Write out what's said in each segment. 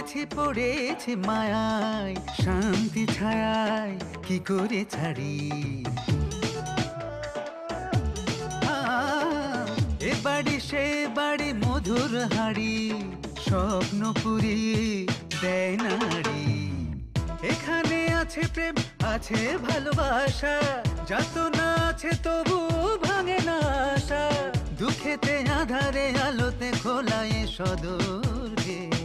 পড়েছি পড়েছি মায়ায়, শান্তি ছায়ায় কি করে ছাড়ি। এ বাড়ি সে বাড়ি মধুর হাড়ি, স্বপ্ন পুরিয়ে দেয় নারী। এখানে আছে প্রেম আছে ভালোবাসা, যাতনা আছে তবু ভাঙে না আশা। দুঃখেতে আধারে আলোতে খোলায় সদর গেট।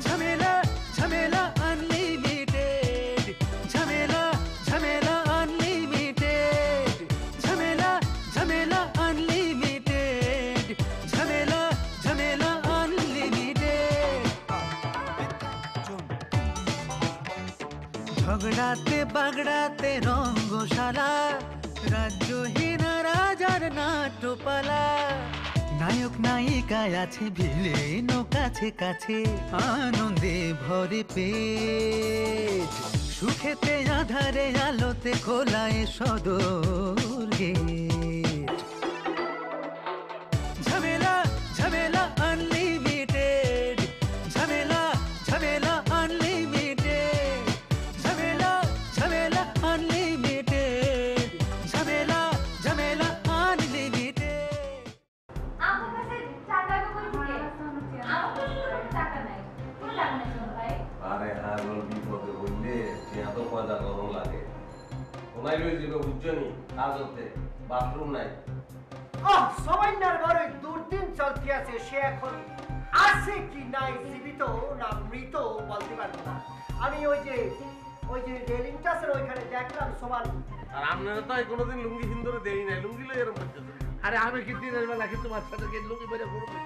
ঝামেলা ঝামেলা আনলিমিটেড, ঝামেলা ঝামেলা আনলিমিটেড, ঝামেলা ঝামেলা আনলিমিটেড, ঝামেলা ঝামেলা আনলিমিটেড। ঝগড়াতে বাগড়াতে রঙ্গশালা, রাজ্যহীন রাজার নাট্যপালা। নায়ক নায়িকায় আছে ভিলেন কাছে কাছে, আনন্দে ভরে পেট। সুখেতে আধারে আলোতে খোলায় সদর গেট। ঝামেলা ঝামেলা আনলিমিটেড, ঝামেলা ঝামেলা আনলিমিটেড, ঝামেলা ঝামেলা আনলিমিটেড, ঝামেলা ঝামেলা আনলিমিটেড। আমার কাছে টাকা কই থেকে? আমার তো টাকা নাই। কোন টাকা নাই শোনো ভাই? আরে হ্যাঁ বল বিপদে বললে টিয়া তো পয়দা গরম লাগে। ওনাই রয়ে যাবে বুঝছনি, কাজ হতে বাথরুম নাই। সবাইনার ঘরে দুর্দিন চলতে আছে, সে এখন আছে কি নাই জীবিত না মৃত বলতে পারবো না। আমি ওই যে রেলিংটা আছে ওইখানে দেখলাম সমান। আর আপনারা তো কোনোদিন লুঙ্গি হিন্দুরে দেই নাই, লুঙ্গি লই এরকম করতেছেন। আরে আমি কি দিনের বেলা কি তোমার সাথে কি লুঙ্গি পরে ঘুরবো?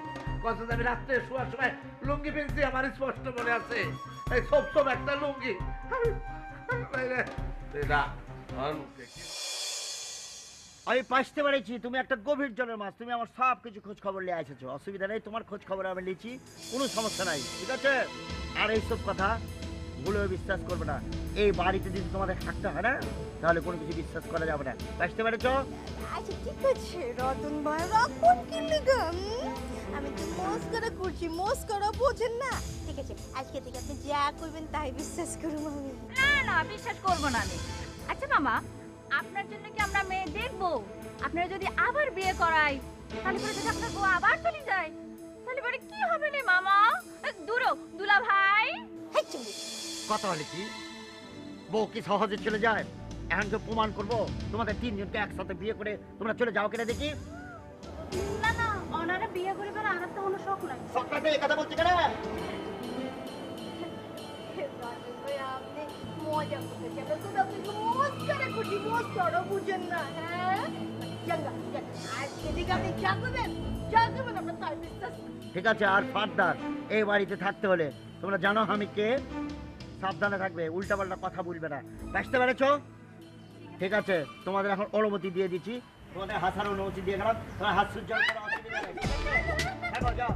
কত আমি রাত্রে শোয়ার সময় লুঙ্গি পেয়েছি, আমার স্পষ্ট মনে আছে। এই সব একটা লুঙ্গি। আমি পাশতে পেরেছি তুমি একটা গভীর জলের মাছ, তুমি আমার সব কিছু খোঁজ খবর নিয়ে এসেছো, অসুবিধা নেই, তোমার খোঁজ খবর আমি নিচ্ছি, কোনো সমস্যা নাই, ঠিক আছে? আর এইসব কথা ভুলেও বিশ্বাস করবে না। এই বাড়িতে যদি তোমাদের থাকতে হয় না, তাহলে কোনো কিছু বিশ্বাস করা যাবে না, বুঝতে পেরেছ? আচ্ছা ঠিক আছে রতন ভাই, রাখুন কি লিগাম? আমি তো মস্করা করছি, মস্করা বোঝেন না? ঠিক আছে, আজকে থেকে আপনি যা করবেন তাই বিশ্বাস করুন আমি। না না বিশ্বাস করব না আমি। আচ্ছা মামা, আপনার জন্য কি আমরা মেয়ে দেখবো? আপনারা যদি আবার বিয়ে করাই, তাহলে পরে যদি আপনার বউ আবার চলে যায়, তাহলে পরে কি হবে রে মামা? দূরো দুলা ভাই। হাই চুমি কথা হলে কি বউ কি সহজে চলে যায়? এখন তো প্রমাণ করবো তোমাদের তিনজনকে একসাথে বিয়ে করে তোমরা চলে যাও কিনা দেখি। না না, ওনারা বিয়ে করবেন আর তো কোনো শখ নাই। সকালে এই কথা বলছি কেন? আপনি মজা করতেছি, আমরা তো আপনি মস্করা করছি, মস্করা বুঝেন না? হ্যাঁ চঙ্গা, আজকে থেকে আপনি যা করবেন আমরা তাই বিশ্বাস। ঠিক আছে, আর ফারদার এই বাড়িতে থাকতে হলে তোমরা জানো আমি কে, সাবধানে থাকবে, উল্টাপাল্টা কথা বলবে না, বুঝতে পেরেছো? ঠিক আছে, তোমাদের এখন অনুমতি দিয়ে দিচ্ছি, তোমাদের হাসার অনুমতি দিয়ে গেলাম, তোমার হাত সূর্য অসুবিধা নেই। হ্যাঁ যাও।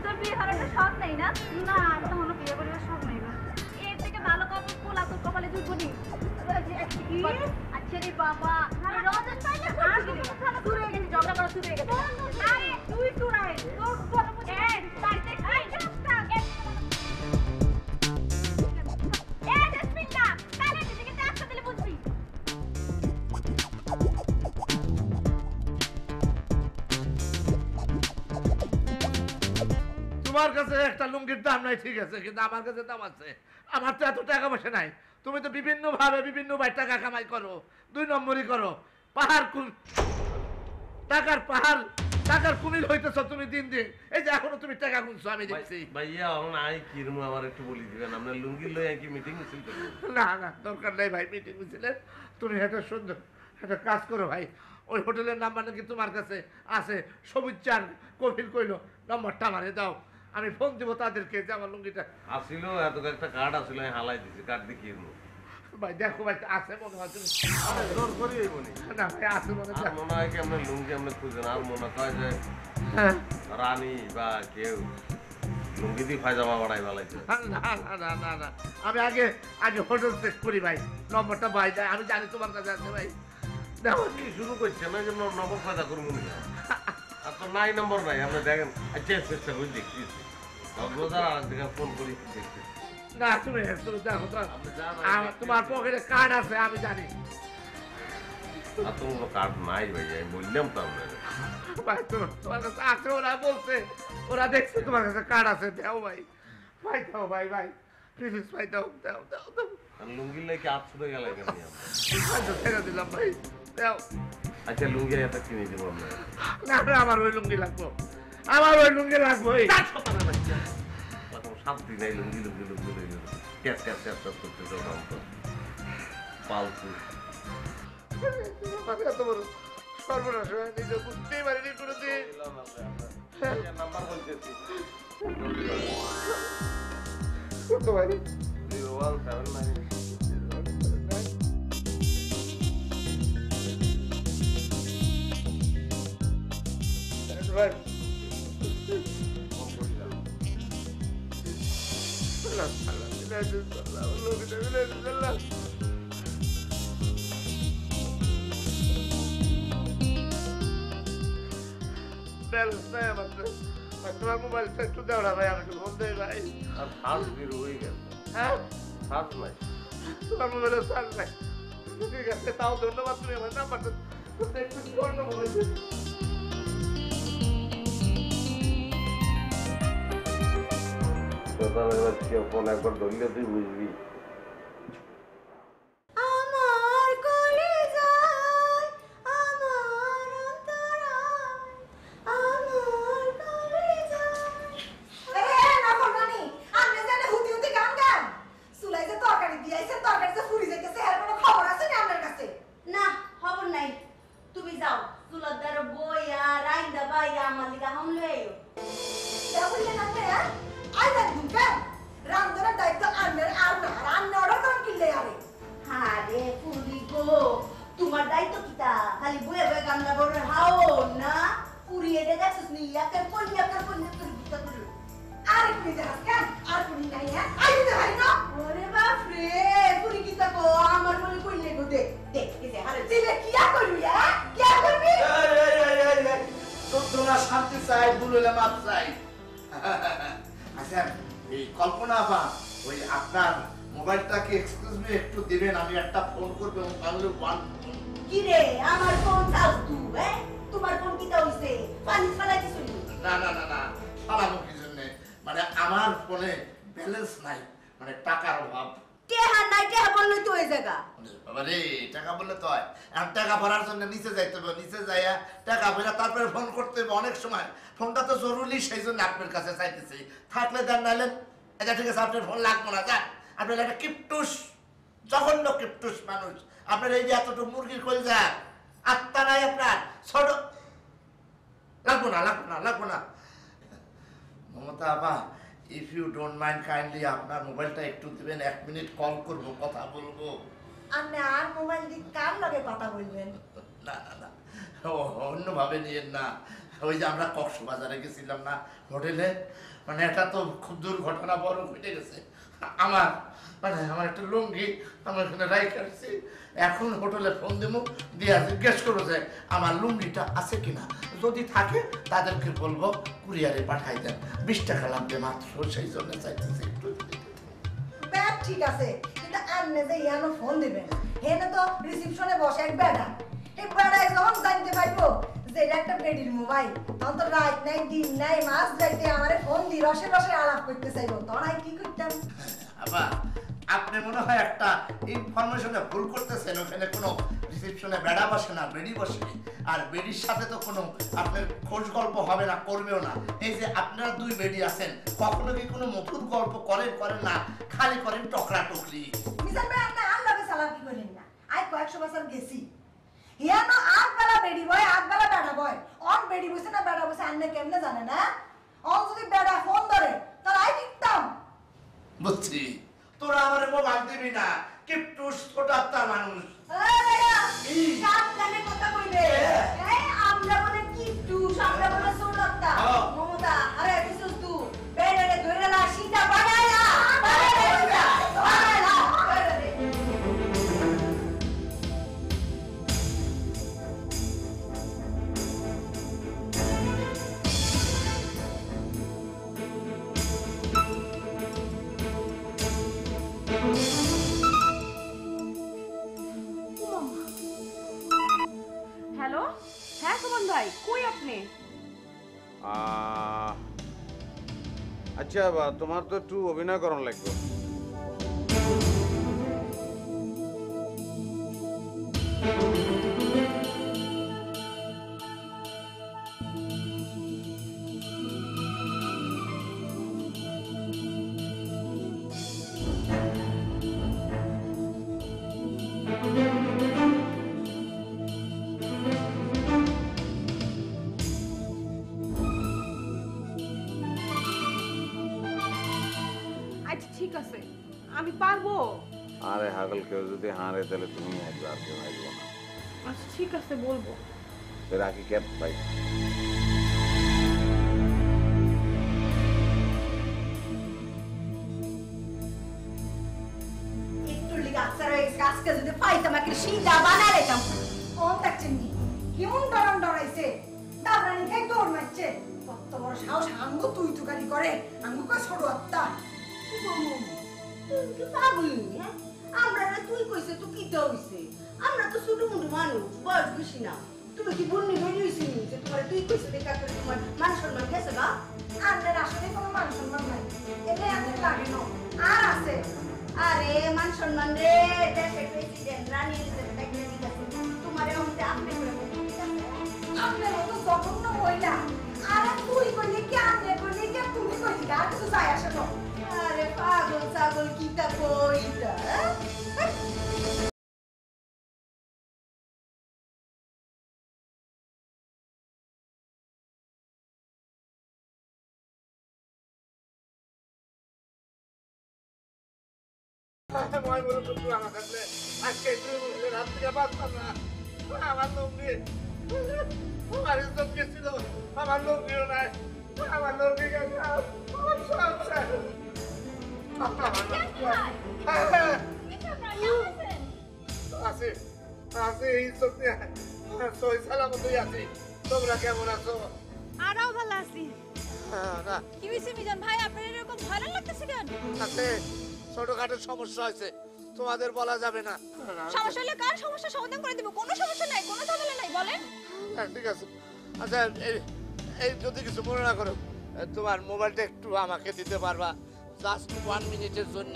তোর বিয়ে করার শখ নেই না? না, তো কোনো বিয়ে করার শখ নেই না। এর থেকে ভালো কাপড় পোলা তোর কপালে জুটবো নি। আচ্ছা রে বাবা, রজত পাইলে শুরু হয়ে গেছে, ঝগড়া করা শুরু হয়ে গেছে। আরে তুই শুনাই তোর কথা বুঝে তাইতে খাই তোমার কাছে একটা লুঙ্গির দাম নাই ঠিক আছে, কিন্তু আমার কাছে দাম আছে। আমার তো এত টাকা পয়সা নাই। তুমি তো বিভিন্ন ভাবে বিভিন্ন ভাই টাকা কামাই করো, 2 নম্বরই করো। টাকার কুমিল হইতেছ তুমি দিন দিন। এই যে এখনো তুমি টাকা গুনছো আমি দেখছি। ভাইয়া এখন আই কিরম আমার একটু বলি দিবেন, আপনার লুঙ্গি লই কি মিটিং মিছিল করবেন? না দরকার নেই ভাই মিটিং মিছিলে। তুমি একটা সুন্দর একটা কাজ করো ভাই, ওই হোটেলের নাম্বার নাকি তোমার কাছে আছে, সবুজ চার কফিল কইলো, নম্বরটা আমারে দাও, আমি ফোন দিব তাদেরকে যে আমার লুঙ্গিটা আসিল। এত একটা কার্ড আসিল, আমি হালাই দিছি, কার্ড দিয়ে কিরম ভাই দেখো ভাই আছে মনে হয় তুমি জোর করি বলি না ভাই আছে মনে হয়। মনে হয় কি আপনার লুঙ্গি আপনি খুঁজেন, আর মনে হয় যে রানী বা কেউ লুঙ্গি দিয়ে পায়জামা বানাই বেলাইছে। না না না না না, আমি আগে আগে হোটেল চেক করি ভাই, নম্বরটা ভাই দেয়, আমি জানি তোমার কাছে আছে ভাই। দেখো কি শুরু করছে না জন্য নম্বর পয়দা করবো না। আর তো নাই নম্বর নাই, আপনি দেখেন। আচ্ছা আচ্ছা ওই দেখছি রোজার আর দিকে ফোন করি দেখতে। না, তুমি তুমি দেখো তো, আপনি যান, তোমার পকেটে কার্ড আছে আমি জানি। আর তো কোনো কার্ড নাই ভাই, আমি বললাম তো আপনার। ভাই তোমার কাছে আছে, ওরা বলছে, ওরা দেখছে তোমার কাছে কার্ড আছে, দাও ভাই, ভাই দাও ভাই, ভাই প্লিজ ভাই দাও দাও দাও দাও। আর লুঙ্গির লাগে আট ছুটে গেলে কেন ভাই তো ছেড়ে দিলাম ভাই, দাও। আচ্ছা লুঙ্গি একটা কিনে দেবো আপনার। না না, আমার ওই লুঙ্গি লাগবো, আমার ওই লুঙ্গি লাগবো। শান্তি নাই, লুঙ্গি লুঙ্গি লুঙ্গি লুঙ্গি ক্যাপ ক্যাপ ক্যাপ ক্যাপ করতে দাম তো পালতু। এত বড় সর্বনাশ হয়, নিজে বুঝতেই পারিনি কোনোদিন। নাম্বার বলতেছি কত ভাই? 0179 ভাই ব্যালেন্স নাই আমার তো। তোমার মোবাইলটা একটু দাও না ভাই, আমি একটু ফোন দেই ভাই। আর ফার্স বের হয়ে গেছে। হ্যাঁ, ফার্স নাই। তোমার মোবাইলে চার্জ নাই। ঠিক আছে, তাও ধন্যবাদ, তুমি আমার নাম্বারটা একটু স্বর্ণ মোবাইল। ফোন একবার ধরলে তুই বুঝবি। আমার কলিজায় আমার অন্তরায় আমার কলিজায়। না করবানি, আপনি জানে হুতি হুতি গান গান সুলাইতে তরকারি দিয়েছে, তরকারিতে ফুরি যাইতেছে, এর কোনো খবর আছে না আপনার কাছে? না খবর নাই, তুমি যাও চুলাদার বইয়া রাইন্দা বাইয়া আমার লিগা হাম লইও। বললেন আপনি আই দেন দুকেন রান্নার দায়িত্ব আন্নার আর না রান্নারও কাম কিনলে আরে। আরে পুরি গো, তোমার দায়িত্ব কিতা? খালি বইয়া বইয়া গামলা বড় হাও না পুরি এডে দেখছিস নি একের পল্লি করে গুতা করে। আরে পুরি দেখাস কেন? আর পুরি নাই হ্যাঁ? আই দিতে পারি না? ওরে বাপ রে, পুরি কিতা কো আমার মনে কইলে গো দে দে এই যে হারে দিলে কি আর করবি হ্যাঁ? কি আর করবি? তোরা শান্তি চাই, ভুলে মাপ চাই। আচ্ছা, এই কল্পনা আপা, ওই আপনার মোবাইলটাকে এক্সকিউজ মি একটু দিবেন, আমি একটা ফোন করবো। তাহলে কি রে আমার ফোন চাস তুই হ্যাঁ? তোমার ফোন কিতা হইছে? পানি ফালাই দিছলি? না না না না, সালামো কি জন্য, মানে আমার ফোনে ব্যালেন্স নাই, মানে টাকার অভাব। টেহা নাই, টেহা বললে তো ওই জায়গা। বাবা রে, টাকা বললে তো হয়, আর টাকা ভরার জন্য নিচে যাইতে হবে, নিচে যাইয়া টাকা ভরা তারপরে ফোন করতে হবে। অনেক সময় ফোনটা তো জরুরি, সেই জন্য আপনার কাছে চাইতেছি, থাকলে দেন, নাইলেন এটা ঠিক আছে, আপনার ফোন লাগবো না, যান। আপনার একটা কিপটুস, জঘন্য কিপটুস মানুষ আপনার। এই যে এতটুকু মুরগির কলজা, আত্মা নাই আপনার, ছোট। লাগবো না লাগবো না লাগবো না। মমতা আপা, if you don't mind kindly আপনার মোবাইলটা একটু দিবেন, 1 মিনিট কল করবো, কথা বলবো। আপনি আর মোবাইল দিয়ে কার লগে কথা বলবেন? না না না, অন্যভাবে নিয়েন না। ওই যে আমরা কক্সবাজারে গেছিলাম না হোটেলে, মানে এটা তো খুব দুর্ঘটনা বড় ঘটে গেছে। আমার আমার একটা লুঙ্গি আমার এখানে রাইখে আসছি, এখন হোটেলে ফোন দেবো, দিয়ে জিজ্ঞেস করবো যে আমার লুঙ্গিটা আছে কিনা, যদি থাকে তাদেরকে বলবো কুরিয়ারে পাঠাই দেন, 20 টাকা লাগবে মাত্র, সেই জন্য চাইতেছি একটু। ব্যাগ ঠিক আছে, কিন্তু আপনি যে ইয়ানো ফোন দিবেন, হেনে তো রিসিপশনে বসে এক বেড়া, এই বেড়ায় যখন জানতে পারবো যে এটা একটা বেডির মোবাইল, তখন তো রাত নাই দিন নাই মাস যাইতে আমারে ফোন দি রসে রসে আলাপ করতে চাইবো, তখন আমি কি করতাম? আবার আপনি মনে হয় একটা ইনফরমেশনে ভুল করতেছেন, ওখানে কোনো রিসেপশনে বেড়া বসে না, বেডি বসে, আর বেডির সাথে তো কোনো আপনার খোঁজ গল্প হবে না, করবেও না। এই যে আপনারা 2 বেডি আছেন, কখনো কি কোনো মধুর গল্প করেন না, খালি করেন টকরা টকরি। মিজান ভাই আপনি আর লগে চালাকি করেন না, আজ কয়েকশো বছর গেছি, ইয়ানো আট বেলা বেডি বয়, 8 বেলা বেড়া বয়, অন বেডি বসে না বেড়া বসে আন্নে কেমনে জানে না? অন যদি বেড়া ফোন ধরে তাহলে আই দিতাম। বুঝছি, তোরা আমার মোবাইল দিবি না, কিপটুস ছোট আত্মার মানুষ। সাবধানে কথা কইবে। এই আমরা বলে কি টু, আমরা বলে সোনাতা। মমতা আরে কিছু তু বেড়ে ধরে আচ্ছা তোমার তো একটু অভিনয় করার লাগবে। আচ্ছা ঠিক আছে, আমি পারবো। আরে হাগল, কেউ যদি হারে তাহলে তুমি হারবে, আর কেউ হারবো না। আচ্ছা ঠিক আছে, বলবো। রাখি ক্যাপ ভাই। একটু লিগে আছার হয়ে গেছে, আজকে যদি পাইতাম একটা সিধা বানা লেতাম। ও দেখছেন নি কেমন ডরান ডরাইছে, দাবরানি খাই দৌড় মারছে। কত বড় সাহস, আঙ্গু তুই তুকারি করে, আঙ্গু কা ছোট আত্মা। কি বলবো, তুই কি পাগল নি? হ্যাঁ, আমরা না তুই কইছে তো কি তো হইছে, আমরা তো ছোট মুন্ডু মানুষ, বয়স বেশি না। তুমি কি বুন্নি বলি হইছি নি যে তোমার তুই কইছে দেখা করে তোমার মান সম্মান গেছে গা? আমাদের আসলে কোনো মান সম্মান নাই, এলে আমাদের লাগে না। আর আছে, আরে মান সম্মান রে, দেশের প্রেসিডেন্ট রানী এলিজাবেথ দিতেছে তোমারে অন্তে আপনি করে আপনার মতো জঘন্য মহিলা। আরে তুই কইলে কি আপনি কইলে কি তুমি কইলি, আর কিছু যায় আসে না। আরে পাগল ছাগল কিটা কইতা। আমার বড় বন্ধু আমার কাছে আজকে তুই বলে রাত থেকে বাঁচতাম না। আমার লোক নিয়ে আমার ইজ্জত গেছিল, আমার লোক নিয়েও নাই, আমার লোক নিয়ে গেছে আমার সংসার। আছি আছি ইজ্জত নিয়ে সই সালামতই আছি। তোমরা কেমন আছো? আরও ভালো আছি। না কি হয়েছে মিজান ভাই, আপনার এরকম ভয় লাগতেছে কেন? আছে, ছোটখাটো সমস্যা হয়েছে, তোমাদের বলা যাবে না। সমস্যা হলে কার সমস্যা সমাধান করে দেব, কোনো সমস্যা নাই, কোনো ঝামেলা নাই, বলেন। হ্যাঁ ঠিক আছে। আচ্ছা এই যদি কিছু মনে না করো, তোমার মোবাইলটা একটু আমাকে দিতে পারবা জাস্ট 1 মিনিটের জন্য?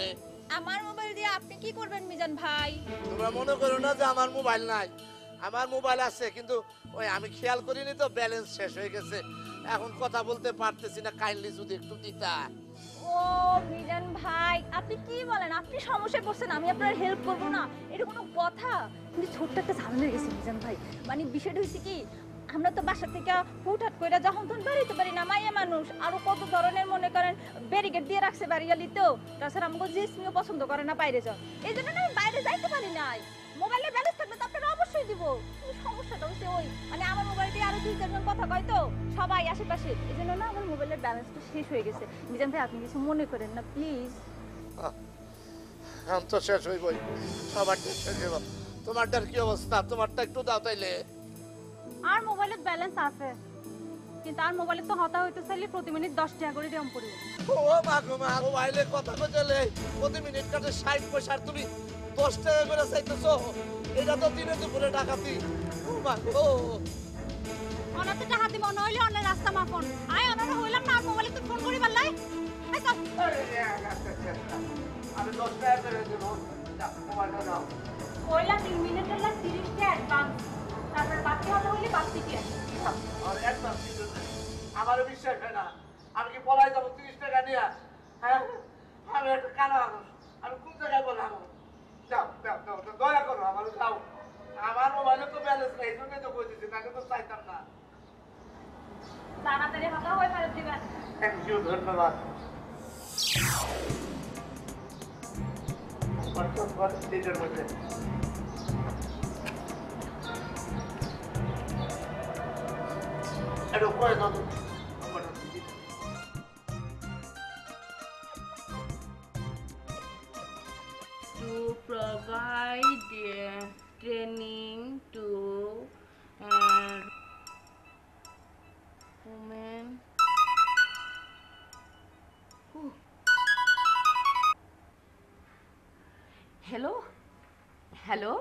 আমার মোবাইল দিয়ে আপনি কি করবেন মিজান ভাই? তোমরা মনে করো না যে আমার মোবাইল নাই, আমার মোবাইল আছে, কিন্তু ওই আমি খেয়াল করিনি তো ব্যালেন্স শেষ হয়ে গেছে, এখন কথা বলতে পারতেছি না, কাইন্ডলি যদি একটু দিতা। ও মিজান ভাই, আপনি কি বলেন? আপনি সমস্যায় পড়ছেন, আমি আপনার হেল্প করব না, এটা কোনো কথা? কিন্তু ছোট্ট একটা ঝামেলা হয়ে গেছে মিজান ভাই। মানে বিষয়টা হয়েছে কি, আমরা তো বাসা থেকে হুটহাট করে যখন তখন বেরোতে পারি না, মাইয়া মানুষ, আরো কত ধরনের মনে করেন ব্যারিকেড দিয়ে রাখছে বাড়িয়ালিতেও। তাছাড়া আমাকে জিসমিও পছন্দ করে না বাইরে যাও, এই জন্য না আমি বাইরে যাইতে পারি নাই। মোবাইলে ব্যালেন্স থাকলে তো আপনারা অবশ্যই দিব। কিন্তু সমস্যাটা হচ্ছে ওই, মানে আমার মোবাইল দিয়ে আরো 2-4 জন কথা কয় তো সবাই আশেপাশে, এই জন্য না আমার মোবাইলের ব্যালেন্সটা শেষ হয়ে গেছে। মিজান ভাই আপনি কিছু মনে করেন না প্লিজ। এখন তো শেষ হইবই, সবারটা শেষ হইব। তোমারটার কি অবস্থা? তোমারটা একটু দাও তাইলে। আর মোবাইলে ব্যালেন্স আছে, কিন্তু আর মোবাইলে তো হতা হইতে চাইলে প্রতি মিনিট 10 টাকা করে দিম পড়িব। ও মা গো মা, মোবাইলে কথা কইলে প্রতি মিনিট কাটে 60 পয়সা, আর তুমি 10 টাকা করে চাইতেছো? এটা তো দিনে দুপুরে ডাকাতি। ও মা গো, অনাতে টাকা দিব নইলে অন্য রাস্তা মাপন। আয় অনারা হইলাম না, আর মোবাইলে তো ফোন করি পারলাই। আই চল। আমি 10 টাকা করে দেব, মোবাইলটা দাও। কইলা 3 মিনিটের লাগ 30 টাকা অ্যাডভান্স, তারপর বাকি হলো হইলে বাকি কি? আর একদম কিছু না, আমারও বিশ্বাস হয় না। আমি কি পলাই যাবো 30 টাকা নিয়ে? হ্যাঁ, আমি একটা কানা মানুষ, আমি কোন জায়গায় বললাম? যাও যাও যাও, দয়া করো আমার যাও। আমার মোবাইলে তো ব্যালেন্স নেই, এই জন্যই তো কই দিচ্ছি, তাকে তো চাইতাম না। তাড়াতাড়ি হতা হই ফেরত দিবেন। থ্যাংক ইউ, ধন্যবাদ। নিজের মধ্যে এটা করে দাও তো। To provide training to women who. Hello? Hello?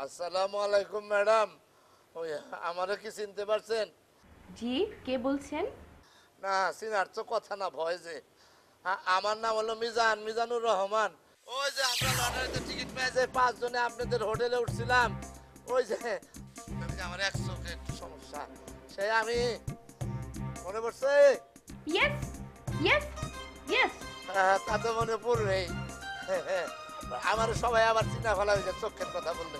আসসালামু আলাইকুম ম্যাডাম, ওই আমারে কি চিনতে পারছেন? জি, কে বলছেন? না সিনার তো কথা না ভয় যে আমার নাম হলো মিজানুর রহমান। ওই যে আমরা লটারিতে টিকিট পেয়েছে 5 জনে আপনাদের হোটেলে উঠছিলাম। ওই যে আমার এক চোখে একটু সমস্যা, সেই আমি মনে পড়ছে। Yes yes yes. তা তো মনে পড়বেই। আমার সবাই আবার চিন্তা ভালো হয়েছে চোখের কথা বললে।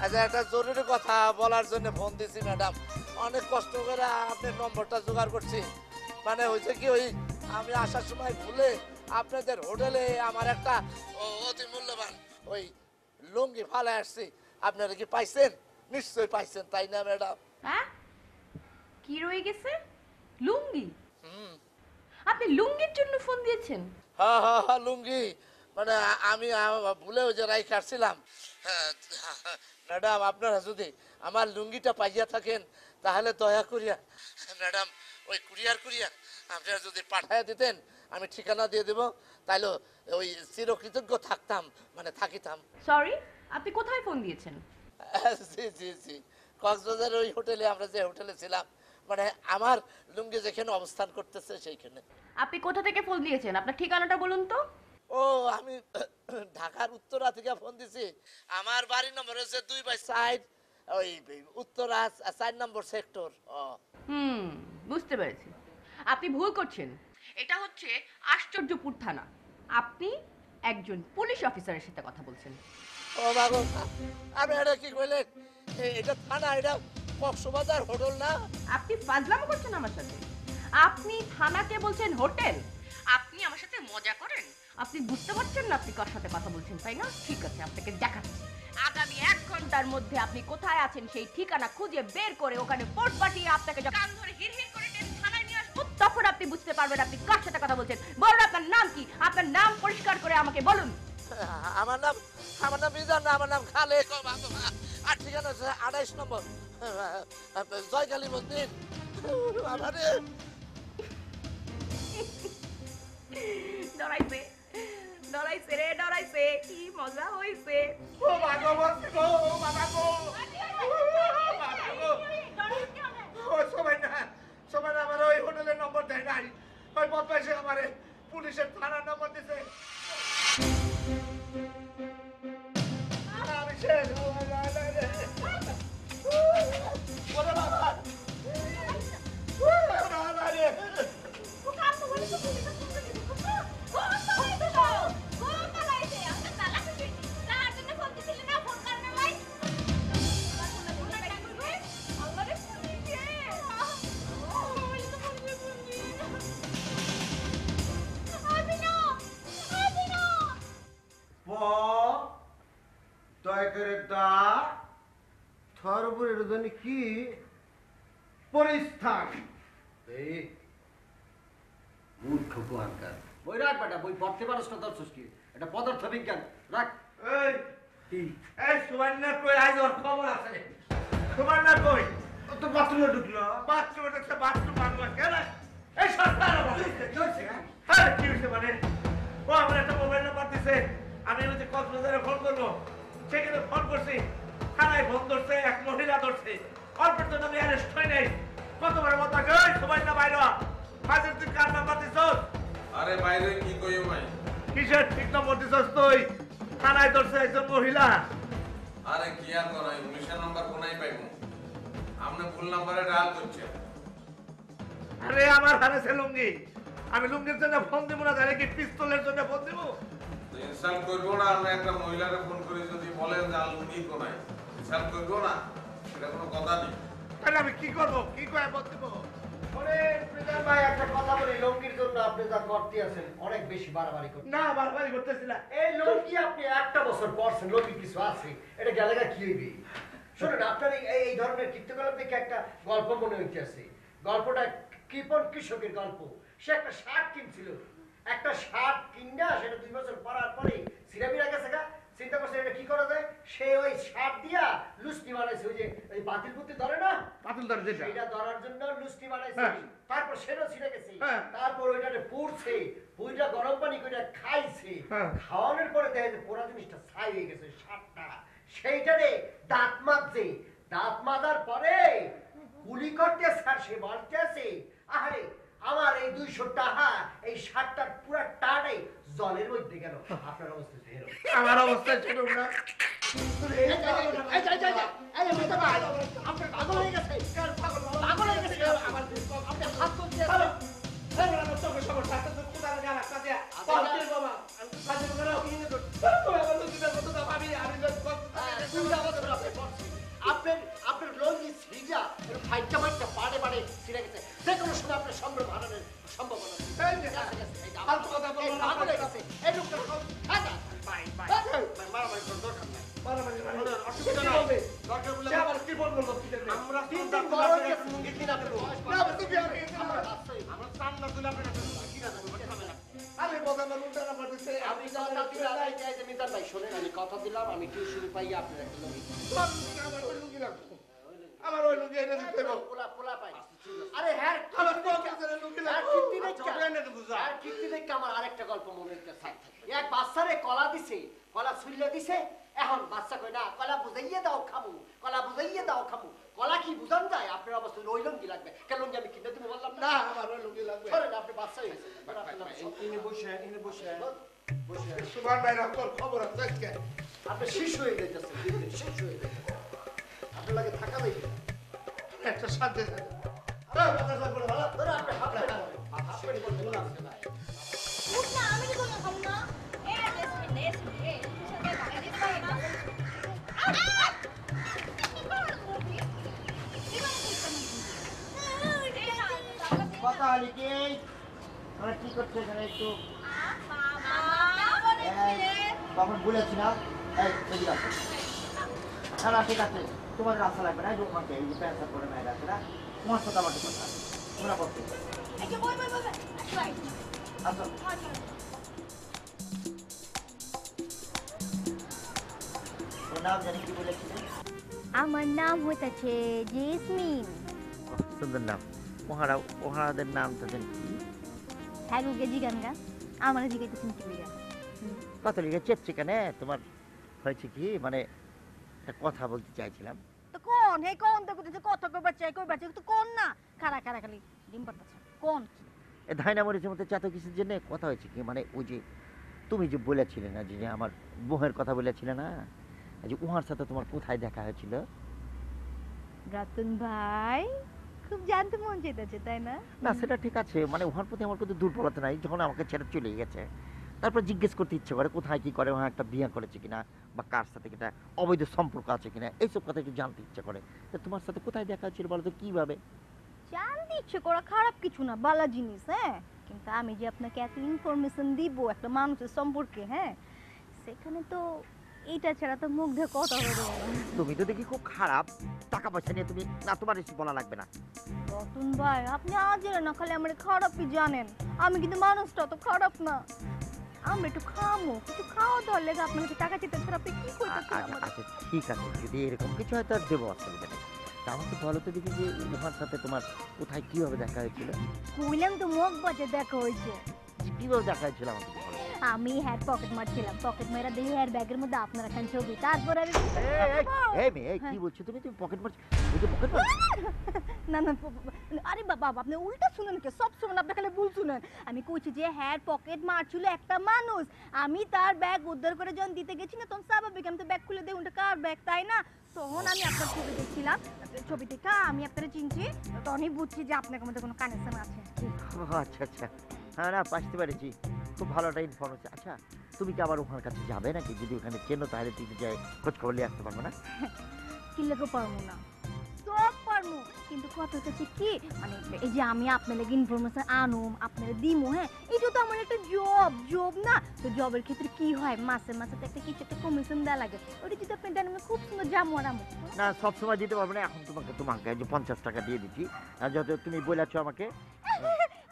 আচ্ছা, একটা জরুরি কথা বলার জন্য ফোন দিছি ম্যাডাম। অনেক কষ্ট করে আপনার নম্বরটা জোগাড় করছি। মানে হয়েছে কি, ওই আমি আসার সময় ভুলে আপনাদের হোটেলে আমার একটা অতি মূল্যবান ওই লুঙ্গি ফালে আসছি। আপনারা কি পাইছেন? নিশ্চয়ই পাইছেন, তাই না ম্যাডাম? হ্যাঁ, কি রয়ে গেছে? লুঙ্গি? হুম। আপনি লুঙ্গির জন্য ফোন দিয়েছেন? হ্যাঁ হ্যাঁ হ্যাঁ, লুঙ্গি। মানে আমি ভুলে ওই যে রাইখে আসছিলাম। ম্যাডাম, আপনারা যদি আমার লুঙ্গিটা পাইয়া থাকেন তাহলে দয়া করিয়া ম্যাডাম ওই কুরিয়ার আপনারা যদি পাঠাইয়া দিতেন, আমি ঠিকানা দিয়ে দেব, তাইলে ওই চিরকৃতজ্ঞ থাকতাম, মানে থাকিতাম। সরি, আপনি কোথায় ফোন দিয়েছেন? জি জি জি, কক্সবাজার ওই হোটেলে, আমরা যে হোটেলে ছিলাম, মানে আমার লুঙ্গি যেখানে অবস্থান করতেছে সেইখানে। আপনি কোথা থেকে ফোন দিয়েছেন? আপনার ঠিকানাটা বলুন তো। ও, আমি ঢাকার উত্তরা থেকে ফোন দিছি। আমার বাড়ি নম্বর হচ্ছে 2/4, ওই উত্তরা 4 নম্বর সেক্টর। বুঝতে পেরেছি। আপনি ভুল করছেন। এটা হচ্ছে আশ্চর্যপুর থানা। আপনি একজন পুলিশ অফিসারের সাথে কথা বলছেন। ও বাবা, আপনি এটা কি কইলেন? এটা থানা, এটা কক্সবাজার হোটেল না? আপনি ফাজলামো করছেন আমার সাথে। আপনি থানাকে বলছেন হোটেল? আপনি আমার সাথে মজা করেন? আপনি বুঝতে পারছেন না আপনি কার সাথে কথা বলছেন, তাই না? ঠিক আছে, আপনাকে দেখাচ্ছি। আগামী 1 ঘন্টার মধ্যে আপনি কোথায় আছেন সেই ঠিকানা খুঁজে বের করে ওখানে ফোর্স পাঠিয়ে আপনাকে কান ধরে হিড়হিড় করে টেনে থানায় নিয়ে আসবো। তখন আপনি বুঝতে পারবেন আপনি কার সাথে কথা বলছেন। বলুন আপনার নাম কি? আপনার নাম পরিষ্কার করে আমাকে বলুন। আমার নাম মিজান না, আমার নাম খালেক। আর ঠিকানা হচ্ছে 28 নম্বর জয়কালী মন্দির। আমারে ডরাইছে ডরাইছে রে, ডরাইছে। কি মজা হইছে। ও বাবা গো, ও বাবা গো, সবাই আমার ওই হোটেলের নম্বর দেয় নাই। ওই বদমাইশে আমারে পুলিশের থানার নম্বর দিছে। আমি শেষ। ওরে বাবা, বাবা রে। কি পরিস্থান মূর্খ কুয়াঙ্কার। বই রাখ বেটা, বই পড়তে পারছ না? দর্শক কি এটা পদার্থ বিজ্ঞান, রাখ। এই সুবর্ণা কই? আজ ওর খবর আছে। সুবর্ণা কই? ও তো বাথরুমে ঢুকলো। বাথরুমে ঢুকছে, বাথরুম ভাঙলো কেন? এই সস্তার হ্যাঁ, কি হয়েছে মানে? ও আমার একটা মোবাইল নাম্বার দিছে, আমি ওই যে কক্সবাজারে ফোন করবো, সেখানে ফোন করছি, থানায় ফোন ধরছে, এক মহিলা ধরছে। অল্পের জন্য আমি অ্যারেস্ট হই নাই। কতবার মতো সুবর্ণা বাইরে হাজার তুই কার নাম্বার দিছ? আরে বাইরে কি কইও ভাই? কিসের ঠিক নম্বর দিছস তুই? থানায় ধরছে একজন মহিলা। আরে কি আর করাই, পুলিশের নাম্বার কোনায় পাইবো? আপনি ভুল নাম্বারে ডায়াল করছেন। আরে আমার হারেছে লুঙ্গি, আমি লুঙ্গির জন্য ফোন দিব না, তাহলে কি পিস্তলের জন্য ফোন দিব? ইনসাল্ট করবো না? আমি একটা মহিলারে ফোন করে যদি বলেন যে লুঙ্গি কোনায়, ইনসাল্ট করবো না? এটা কোনো কথা নেই। তাহলে আমি কি করবো? কি করে ফোন দিব? ভাই একটা কথা বলি, লুঙ্গির জন্য আপনি যা করতে আছেন অনেক বেশি বাড়াবাড়ি করতে। না, বারবারই করতেছি না। এই লুঙ্গি আপনি একটা বছর পরছেন, লুঙ্গি কিছু আছে, এটা গেলেগা কি হইবে? শুনুন, আপনার এই ধরনের কীর্তিকলাপ দেখে একটা গল্প মনে হইতেছে। গল্পটা কৃষকের গল্প। সে একটা শার্ট কিনছিল, একটা শার্ট কিনা সেটা 2 বছর পরার পরে সিরামিরা গেছে গা, চিন্তা করছে এটা কি করা যায়। সে ওই শার্ট দিয়া লুস্টি বানাইছে, ওই যে ওই বাতিল পুতি ধরে না, পাতিল ধরে যেটা, এটা ধরার জন্য লুস্টি বানাইছে। হ্যাঁ। তারপর সেটা ছিঁড়ে গেছে, হ্যাঁ। তারপর ওইটারে পুড়ছে, পুইটা গরম পানি করে খাইছে, হ্যাঁ। খাওয়ানোর পরে দেখে যে পুরা জিনিসটা ছাই হয়ে গেছে শার্টটা। সেইটারে দাঁত মাজছে, দাঁত মাজার পরে কুলি করতে স্যার সে বলতেছে আরে আমার এই 200 টাকা এই শার্টটার পুরো টাকাই জলের মধ্যে গেল আপনার অবস্থা ছিল আমার অবস্থা ছিল না আপনার পাগল হয়ে গেছে পাগল হয়ে গেছে আমার আপনি হাত তুলতে আপনার লঙ্গি সিজা ফাইটটা মাইটটা পাড়ে পাড়ে ছিঁড়ে গেছে যে কোনো সময় আপনার সম্ভ্রম হারানোর সম্ভাবনা এই লোকটা মারামারি করার দরকার নাই অসুবিধা নাই দরকার বলে আবার কি বলবো আমরা চিন্তা করব একদিন আপনি আমরা সামনে তুলে আপনি কি না আমি বললাম লুটা না পড়ছে আমি কথা দিলাম এই যে মিতাল ভাই শুনেন আমি কথা দিলাম আমি টিউশন পাই আপনারা কি লুঙ্গি আমার ওই লুঙ্গি লাগবে আমার ওই লুঙ্গি এনে দিতে হবে পোলা পাই আরে হ্যাঁ আমার কোন লুঙ্গি লাগবে চলে এনে দেব যা আর কিত্তি দেখে আমার আরেকটা গল্প মনে হচ্ছে এক বাচ্চারে কলা দিছে কলা ছুইলে দিছে এখন বাচ্চা কই না কলা বুঝাইয়ে দাও খামু কলা বুঝাইয়ে দাও খামু কলা কি বুঝান যায় আপনার অবস্থা ওই লুঙ্গি লাগবে কেন লুঙ্গি আমি কিনে তুমি বললাম না আমার ওই লুঙ্গি লাগবে ধরেন আপনি বাচ্চা হয়েছে ইনি বসে সুবহান ভাই তোর খবর আছে আজকে আপনি শেষ হয়ে যাইতেছেন দিন শেষ হয়ে যাইতেছেন আপনার লাগে থাকা যাবে একটা শান্তি থাকে আরে কথা লাগবে ভালো ধরে আপনি হাত করে বলতে না উঠ না আমি কি করব খাবো না এ নেস এ সাথে বাইরে পাই না কথা হলি কি আমরা কি করছে এখানে একটু তখন বলেছি না এই ঠিক আছে না ঠিক আছে তোমার রাস্তা লাগবে না এই দোকানকে এই যে প্যান্সার করে মেয়ে আছে না তোমার সাথে আমার কথা তোমরা করতে আচ্ছা বই আসো তোর নাম জানি কি বলেছিলে আমার নাম হইতাছে জেসমিন। সুন্দর নাম ওহারাদের নাম তাদের কি হ্যাঁ গুগে জিগানগা আমার জিগাইতেছেন কি লিগা কত লিখে চেপছে কেন তোমার হয়েছে কি মানে একটা কথা বলতে চাইছিলাম তো কোন হে কোন তো কইতে কথা কই বাচ্চা তো কোন না খাড়া খালি ডিম পাতাছে কোন এ ধাইনা মরিচের মধ্যে চাতো কিছুর জন্য কথা হয়েছে কি মানে ওই যে তুমি যে বলেছিলে না যে আমার বউয়ের কথা বলেছিলে না যে উহার সাথে তোমার কোথায় দেখা হয়েছিল রতন ভাই খুব জানতে মন চাইতেছে তাই না না সেটা ঠিক আছে মানে উহার প্রতি আমার কোনো দুর্বলতা নাই যখন আমাকে ছেড়ে চলে গেছে তারপর জিজ্ঞেস করতে ইচ্ছে করে কোথায় কি করে ওরা একটা বিয়ে করেছে কিনা বা কার সাথে কিনা অবৈধ সম্পর্ক আছে কিনা এইসব কথা একটু জানতে ইচ্ছে করে তো তোমার সাথে কোথায় দেখা হয়েছিল বলো তো কিভাবে জানতে ইচ্ছে করা খারাপ কিছু না ভালো জিনিস হ্যাঁ কিন্তু আমি যে আপনাকে এত ইনফরমেশন দিব একটা মানুষের সম্পর্কে হ্যাঁ সেখানে তো এইটা ছাড়া তো মুখ দিয়ে কথা হবে না তুমি তো দেখি খুব খারাপ টাকা পয়সা নিয়ে তুমি না তোমার এসে বলা লাগবে না রতন ভাই আপনি আজ না খালি আমার খারাপই জানেন আমি কিন্তু মানুষটা তো খারাপ না আমরা একটু খামো কিছু খাওয়া দাওয়ার লেগে আপনার কাছে টাকা চেতে ছাড়া আপনি কি করতেছেন আচ্ছা ঠিক আছে যদি এরকম কিছু হয় তার দেবো অসুবিধা নেই তা আমাকে বলো তো দেখি যে তোমার সাথে তোমার কোথায় কিভাবে দেখা হয়েছিল কইলাম তো মুখ বাজে দেখা হয়েছে কিভাবে দেখা হয়েছিল আমাকে বলো আমি হেয়ার পকেট মারছিলাম পকেট মেরা দিয়ে হেয়ার ব্যাগের মধ্যে আপনার একটা ছবি তারপর আমি এই মেয়ে কি বলছো তুমি পকেট মারছো ওই যে পকেট মারছো না আরে বাবা আপনি উল্টা শুনেন কে সব শুনেন আপনি খালি ভুল শুনেন আমি কইছি যে হেয়ার পকেট মারছিল একটা মানুষ আমি তার ব্যাগ উদ্ধার করে যখন দিতে গেছি না তখন স্বাভাবিক আমি তো ব্যাগ খুলে দেই ওটা কার ব্যাগ তাই না তখন আমি আপনার ছবি দেখছিলাম ছবি থেকে আমি আপনারা চিনছি তখনই বুঝছি যে আপনার মধ্যে কোনো কানেকশন আছে আচ্ছা হ্যাঁ না পাইতে পেরেছি খুব ভালো একটা ইনফরমেশন আচ্ছা তুমি কি আবার ওখানের কাছে যাবে নাকি যদি ওখানে চেনো তাহলে তুমি যাই খোঁজ খবর নিয়ে আসতে পারবো না কি লেগে পারবো না সব পারবো কিন্তু কথা হচ্ছে কি মানে এই যে আমি আপনার লাগে ইনফরমেশন আনুম আপনারা দিমু হ্যাঁ এটা তো আমার একটা জব না তো জবের ক্ষেত্রে কি হয় মাসে তো একটা কিছু একটা কমিশন দেওয়া লাগে ওটা যদি আপনি দেন আমি খুব সুন্দর জামু আর আমু না সব সময় দিতে পারবো না এখন তোমাকে যে 50 টাকা দিয়ে দিচ্ছি আর যত তুমি বলেছো আমাকে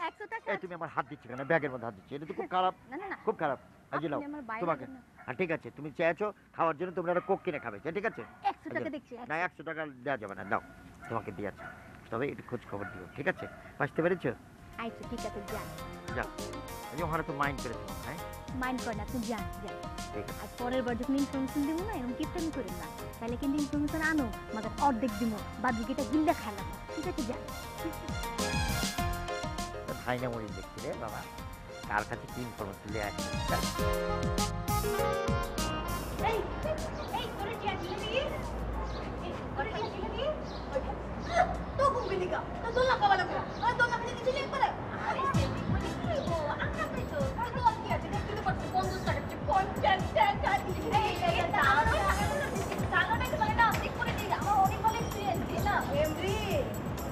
100 টাকা তুমি আমার হাত দিচ্ছ কেন ব্যাগের মধ্যে হাত দিচ্ছ এটা তো খুব খারাপ না খুব খারাপ আজ নাও তোমাকে ঠিক আছে তুমি চেয়েছো খাওয়ার জন্য তোমরা একটা কোক কিনে খাবে ঠিক আছে 100 টাকা দেখছি না 100 টাকা দেওয়া যাবে না দাও তোমাকে দিয়েছি তবে একটু খোঁজ খবর দিও ঠিক আছে বুঝতে পেরেছো আচ্ছা ঠিক আছে যাও আমি ওখানে তো মাইন্ড করেছি হ্যাঁ মাইন্ড করে না তুই যান ঠিক আছে আর পরের বার যখন ইনফরমেশন দিব না এরকম কিপটামি করেন না তাহলে কিন্তু ইনফরমেশন আনো আমাদের অর্ধেক দিব বাদ বাকিটা গিল্লা খাইলাম ঠিক আছে যা। ভাই না মরিন দেখছি রে বাবা, কার কাছে কি ইনফরমেশন লিয়ে আসছে। এই এই করে জিয়া দিলি এই করে জিয়া দিলি তো কুম্বিলি কা তো দোলা কাবালা কো আর দোলা ফেলে দিছিলি একবার আরে সেটি বলি কি গো আমরা কই তো কত কি আছে দেখতে তো 50 টাকা 50 টাকা দিলি এই তাহলে তাহলে কি বলে না ঠিক করে দিই আমার অনেক বলে এক্সপেরিয়েন্স দিই না এমরি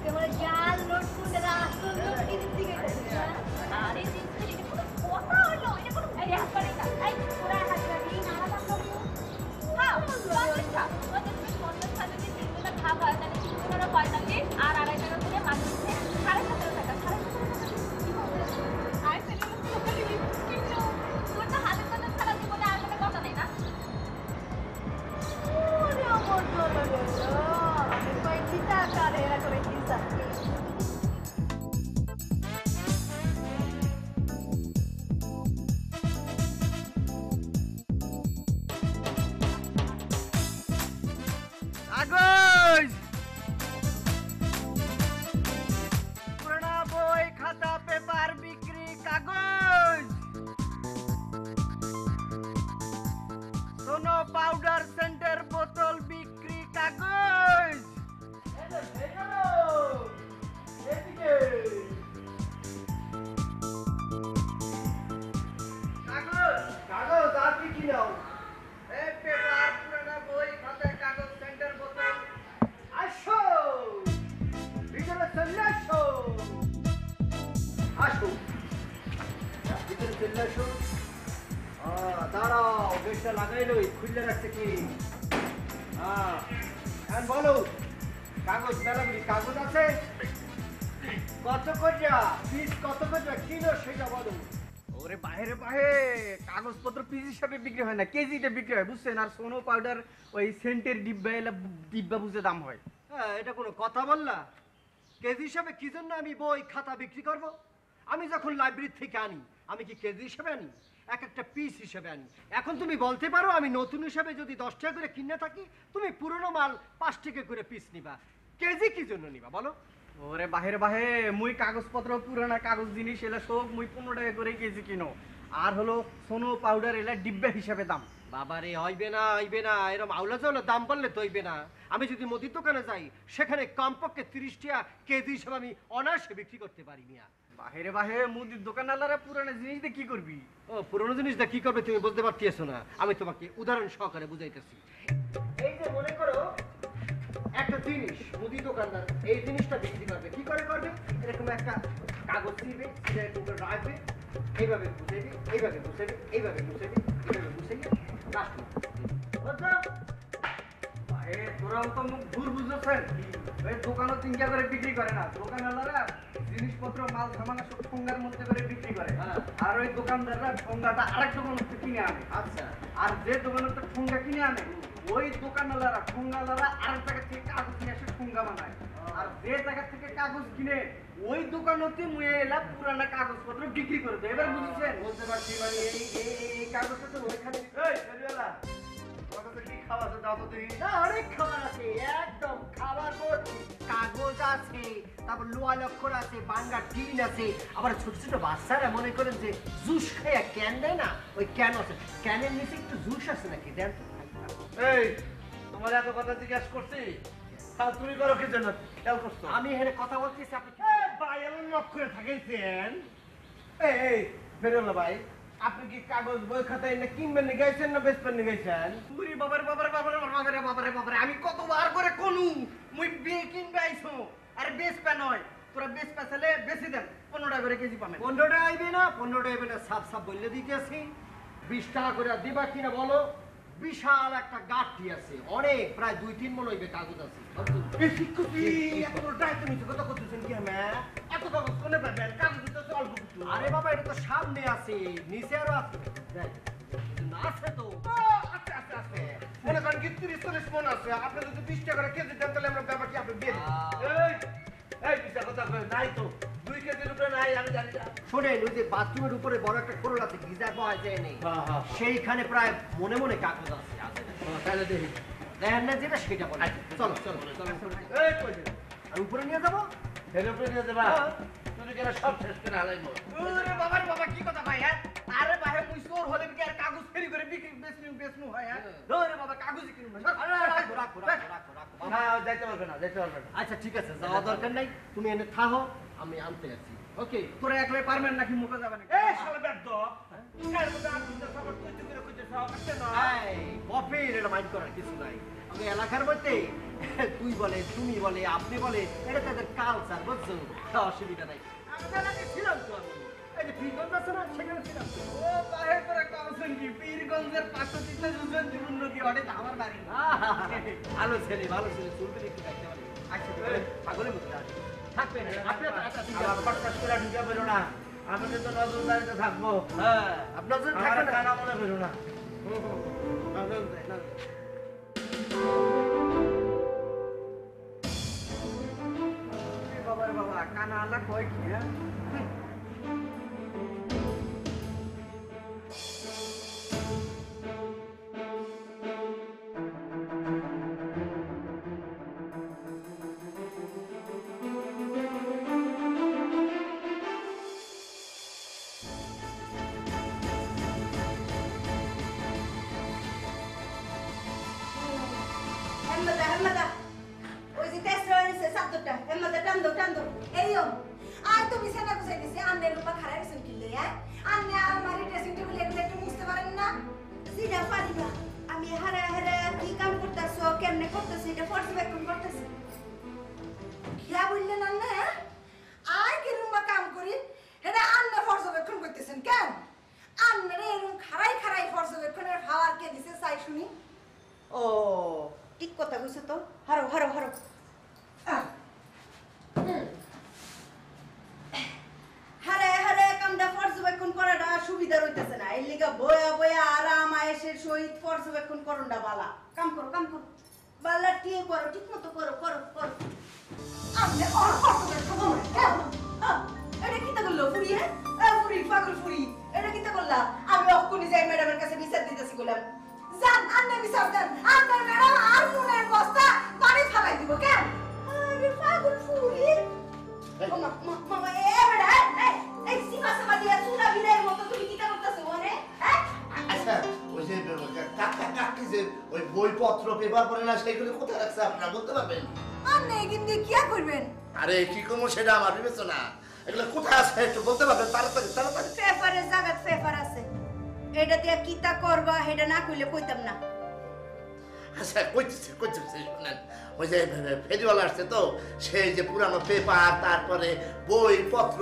তোমার জাল নোট করে আসল নোট কি দিতে গেছে আরে দিছিলি কত কথা হলো এটা কোনো এই হাত করে না এই পুরা হাত লাগি না হাত লাগি হ্যাঁ 50 টাকা 50 টাকা দিয়ে তিনটা খাবার তাহলে 3 টাকা পয়সালি আর 2.5 টাকা করে মাছতে 17.5 টাকা 17.5 আই ফেলে তো দিলি কিন্তু তোর তো হাতে তো সারা জীবনে আর কোনো কথা নাই না ওরে আমার দোলা আমি কই কি টাকা রে এরা করে কি সাথে কাগজ, পুরানা বই খাতা পেপার বিক্রি, কাগজ, সোনো পাউডার সেন্টার বোতল বিক্রি, কাগজ। কাগজ কাগজ আর কি কি নাও? এই পেপার, পুরানা বই খাতা কাগজ সেন্টার বোতল, আসো ভিতরে চলে আসো, আসো ভিতরে চলে আসো। দাঁড়াও, বেশটা লাগাইলই, খুললে রাখছে কি? হ্যাঁ বলো, কাগজ মেলাগুলি কাগজ আছে কত করিয়া পিস, কত করিয়া কিলো সেটা বলো। ওরে বাহিরে বাহে কাগজপত্র পিস হিসাবে বিক্রি হয় না, কেজিতে বিক্রি হয় বুঝছেন। আর সোনো পাউডার ওই সেন্টের ডিব্বা এলা ডিব্বা বুঝে দাম হয়। হ্যাঁ, এটা কোনো কথা বললা? কেজি হিসাবে কি জন্য আমি বই খাতা বিক্রি করব? আমি যখন লাইব্রেরি থেকে আনি, আমি কি কেজি হিসাবে আনি? এক একটা পিস হিসাবে আনি। এখন তুমি বলতে পারো আমি নতুন হিসাবে যদি 10 টাকা করে কিনে থাকি, তুমি পুরনো মাল 5 টাকা করে পিস নিবা, কেজি কি জন্য নিবা বলো? ওরে বাহিরে বাহে মুই কাগজপত্র পুরানা কাগজ জিনিস এলা সব মুই 15 টাকা করে কেজি কিনো। আর হলো সোনো পাউডার এলা ডিব্বা হিসাবে দাম। বাবারে হইবে না, হইবে না, এরকম আউলা চাউলা দাম বললে তো হইবে না। আমি যদি মুদির দোকানে যাই, সেখানে কমপক্ষে 30 টাকা কেজি হিসাবে আমি অনায়াসে বিক্রি করতে পারি মিয়া। বাহিরে বাহে মুদির দোকানওয়ালারা পুরানা জিনিস দিয়ে কি করবি? ও পুরনো জিনিসটা কি করবে তুমি বুঝতে পারতেছো না। আমি তোমাকে উদাহরণ সহকারে বুঝাইতেছি। এই যে মনে করো একটা জিনিস মুদি দোকানদার এই জিনিসটা বিক্রি করবে, কি করে করবে? এরকম একটা কাগজ দিবে, সেটা একটু রাখবে, এইভাবে বুঝাইবে, এইভাবে বুঝাইবে, এইভাবে বুঝাইবে, এইভাবে বুঝাইবে, তোরাও তো মুখ ভুল বুঝতেছেন। ওই দোকানও 3 টাকা করে বিক্রি করে না, দোকানওয়ালারা জিনিসপত্র মাল সামানা সব ঠোঙ্গার মধ্যে করে বিক্রি করে। আর ওই দোকানদাররা ঠোঙ্গাটা আরেক দোকান থেকে কিনে আনে। আচ্ছা, আর যে দোকানের থেকে ঠোঙ্গা কিনে আনে, ওই দোকানওয়ালারা ঠোঙ্গাওয়ালারা আরেক জায়গা থেকে কাগজ নিয়ে এসে ঠোঙ্গা বানায়। আর যে জায়গা থেকে কাগজ কিনে ওই দোকানতে মুয়ে এলা পুরানা কাগজপত্র বিক্রি করে দেয়। এবার বুঝেছেন? বলতে পারছি মানে এই কাগজটা তো ওইখানে অনেক খাবার আছে, একদম খাবার কাগজ আছে, তারপর লোয়া লক্ষর আছে, বাঙ্গা টিন আছে, আবার ছোট ছোট বাচ্চারা মনে করেন যে জুস খাইয়া ক্যান দেয় না, ওই ক্যান আছে, ক্যানের নিচে একটু জুস আছে নাকি দেন। এই তোমার এত কথা জিজ্ঞাসা করছি, তাহলে তুমি করো কি জন্য? খেয়াল করছো? আমি এখানে কথা বলতেছি, আপনি ভাই এমন লক্ষ্য থাকেছেন। এই বেরোলো ভাই, আপনি কি কাগজ বই খাতায় না কিনবেন না গেছেন না বেচবেন না গেছেন? পুরি বাবারে বাবারে বাবারে বাবারে বাবারে বাবারে আমি কতবার করে কোনু মুই বিয়ে কিনবে আইছো। আরে বেচ পা নয়, তোরা বেচ পাছালে বেশি দেন, 15 টাকা করে কেজি পাবেন। 15 টাকা আইবে না, 15 টাকা আইবে না, সাফ সাফ বললে দিতেছি। 20 টাকা করে দিবা কিনা বলো। বিশাল একটা গাঠি আছে, অনেক প্রায় 2-3 মণ হইবে কাগজ আছে। আরে বাবা, এটা তো সামনে আছে, নিচে আরো আছে। আছে তো। আচ্ছা আচ্ছা আচ্ছা, মনে করেন কি 30-40 মণ আছে, আপনি যদি 20 টাকা করে কেজি দেন তাহলে আমরা ব্যাপার কি আপনি দিয়ে এই বিচার কথা নাই তো, 2 কেজির উপরে নাই, আমি জানি না। শোনেন, ওই যে বাথরুমের উপরে বড় একটা খোরল আছে, গিজার পাওয়া যায় নেই, সেইখানে প্রায় মনে মনে কাগজ আছে। তাহলে দেখি দেখেন না যেটা সেটা বলে। চলো চলো চলো। এই কই আর উপরে নিয়ে যাবো এর উপরে নিয়ে যাবা তুমি কেন সব শেষ করে হালাইবো ওরে বাবার বাবা কি কথা ভাই হ্যাঁ আরে ভাই মুই চোর হলে কি আর কাগজ ফেরি করে বিক্রি বেচনু হয় হ্যাঁ ওরে বাবা কাগজই কিনুম না আরে রাখো না যাইতে পারবে না আচ্ছা ঠিক আছে যাওয়া দরকার নাই তুমি এনে থাকো আমি আনতে আছি ওকে তোরা একলাই পারবেন নাকি মুখে যাবে নাকি এই শালা বেদ্দ কার মধ্যে আর তুমি সব তুই করে কইতে সব আসছে না এই কফি এটা মাইন্ড করার কিছু নাই আমি এলাকার মধ্যে তুই বলে তুমি বলে আপনি বলে এটা তাদের কালচার বুঝছো অসুবিধা নাই আমি এলাকায় ছিলাম তো আমি এই যে পীরগঞ্জ আছে না সেখানে ছিলাম ও বাহির করে কাউছেন কি পীরগঞ্জের পাশে তিনটা দুজন জীবন নদী অনেক আমার বাড়ি ভালো ছেলে চলতে একটু কাটতে পারে আচ্ছা পাগলের মধ্যে আসে থাকবেন আপনি আমার কটকট করে ঢুকে বেরো না আমি কিন্তু নজরদারিতে থাকবো হ্যাঁ আপনার জন্য থাকবে না কানা মনে বেরো না বাবা কানা আল্লাহ কয় কি হ্যাঁ হেমদা ওই যে টেস্ট রয়েছে সাতটা হেমদা টান দাও এইও আর তুমি সেনা গুছাই দিছি আন্নের রূপা খারাপ হইছেন কি লইয়া আন্নে আলমারি ড্রেসিং টেবিল এগুলো একটু মুছতে পারেন না সিধা পারি না আমি হারে কি কাম করতেছো কেমনে করতেছি এটা পর্যবেক্ষণ করতেছি কিয়া বললেন আন্নে আর কি রুমা কাম করি এটা আন্নে পর্যবেক্ষণ করতেছেন কেন আন্নের এরকম খারাই পর্যবেক্ষণের ভাবার কে দিছে চাই শুনি ও ঠিক কথা কইছো তো হারো হারে কামটা পর্যবেক্ষণ করাটা সুবিধা রইতেছে না এর লিগা বয়া আরাম আয়েশের সহিত পর্যবেক্ষণ করনটা বালা কাম করো বালা টিয়ে করো ঠিক মতো করো আপনি আর পর্যবেক্ষণ করো এটা কি তা করলো ফুরিয়ে পাগল ফুরি এটা কি তা করলা আমি অক্ষুনি যাই ম্যাডামের কাছে বিচার দিতেছি বললাম জান আন্নে বিচার দেন আন্নার ম্যাডাম আর নুনের বস্তা পানি ফালাই দিব কেন আরে পাগল ফুরি মামা এবারে এই সিমা দিয়া চুরা বিলের মতো তুমি কি করতেছো ওরে হ্যাঁ আচ্ছা ওই যে কাকি যে ওই বইপত্র পেপার পড়ে না সেইগুলো কোথায় রাখছে আপনারা বলতে পারবেন আন্নে কিন্তু কি করবেন আরে কি করবো সেটা আমার বিবেচনা এগুলো কোথায় আছে একটু বলতে পারবেন তাড়াতাড়ি পেপারের জায়গায় পেপার আছে এটা দিয়া কিতা করবা এটা না কইলে কইতাম না আচ্ছা কইতেছি শুনেন ওই যে ফেরিওয়ালা আসছে তো সেই যে পুরানো পেপার তারপরে বই পত্র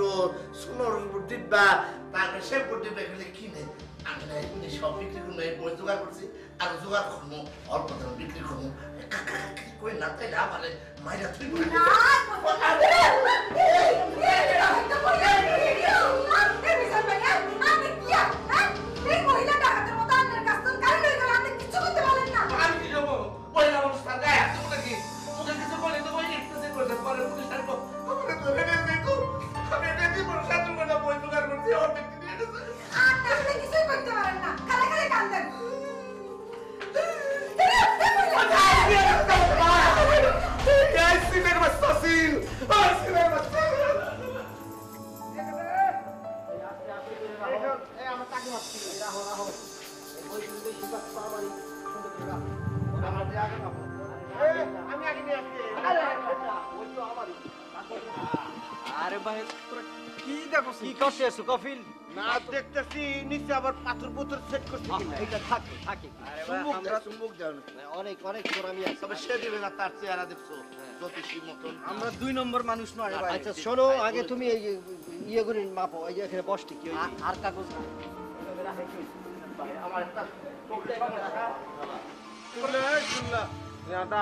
সোনার ডিব্বা তারপরে শ্যাম্পুর ডিব্বা এগুলো কিনে আমি না এগুলি সব বিক্রি করবো এই বই জোগাড় করছি আর জোগাড় করবো অল্প দাম বিক্রি করবো কই না তাই না মানে মাইরা তুই আরে ভাই তোরা কি দেখো কি করতেছ কফিল না দেখতেছি নিচে আবার পাথর পুত্র সেট করছে কিনা এটা থাকে আরে ভাই আমরা চুম্বক দাও অনেক জোরামি আছে তবে সে দিবে না তার চেহারা দেখছো জ্যোতিষীর মতন আমরা 2 নম্বর মানুষ নয় ভাই আচ্ছা শোনো আগে তুমি এই ইয়ে করে মাপো এই যে এখানে বসটি কি আর কাগজ আমার একটা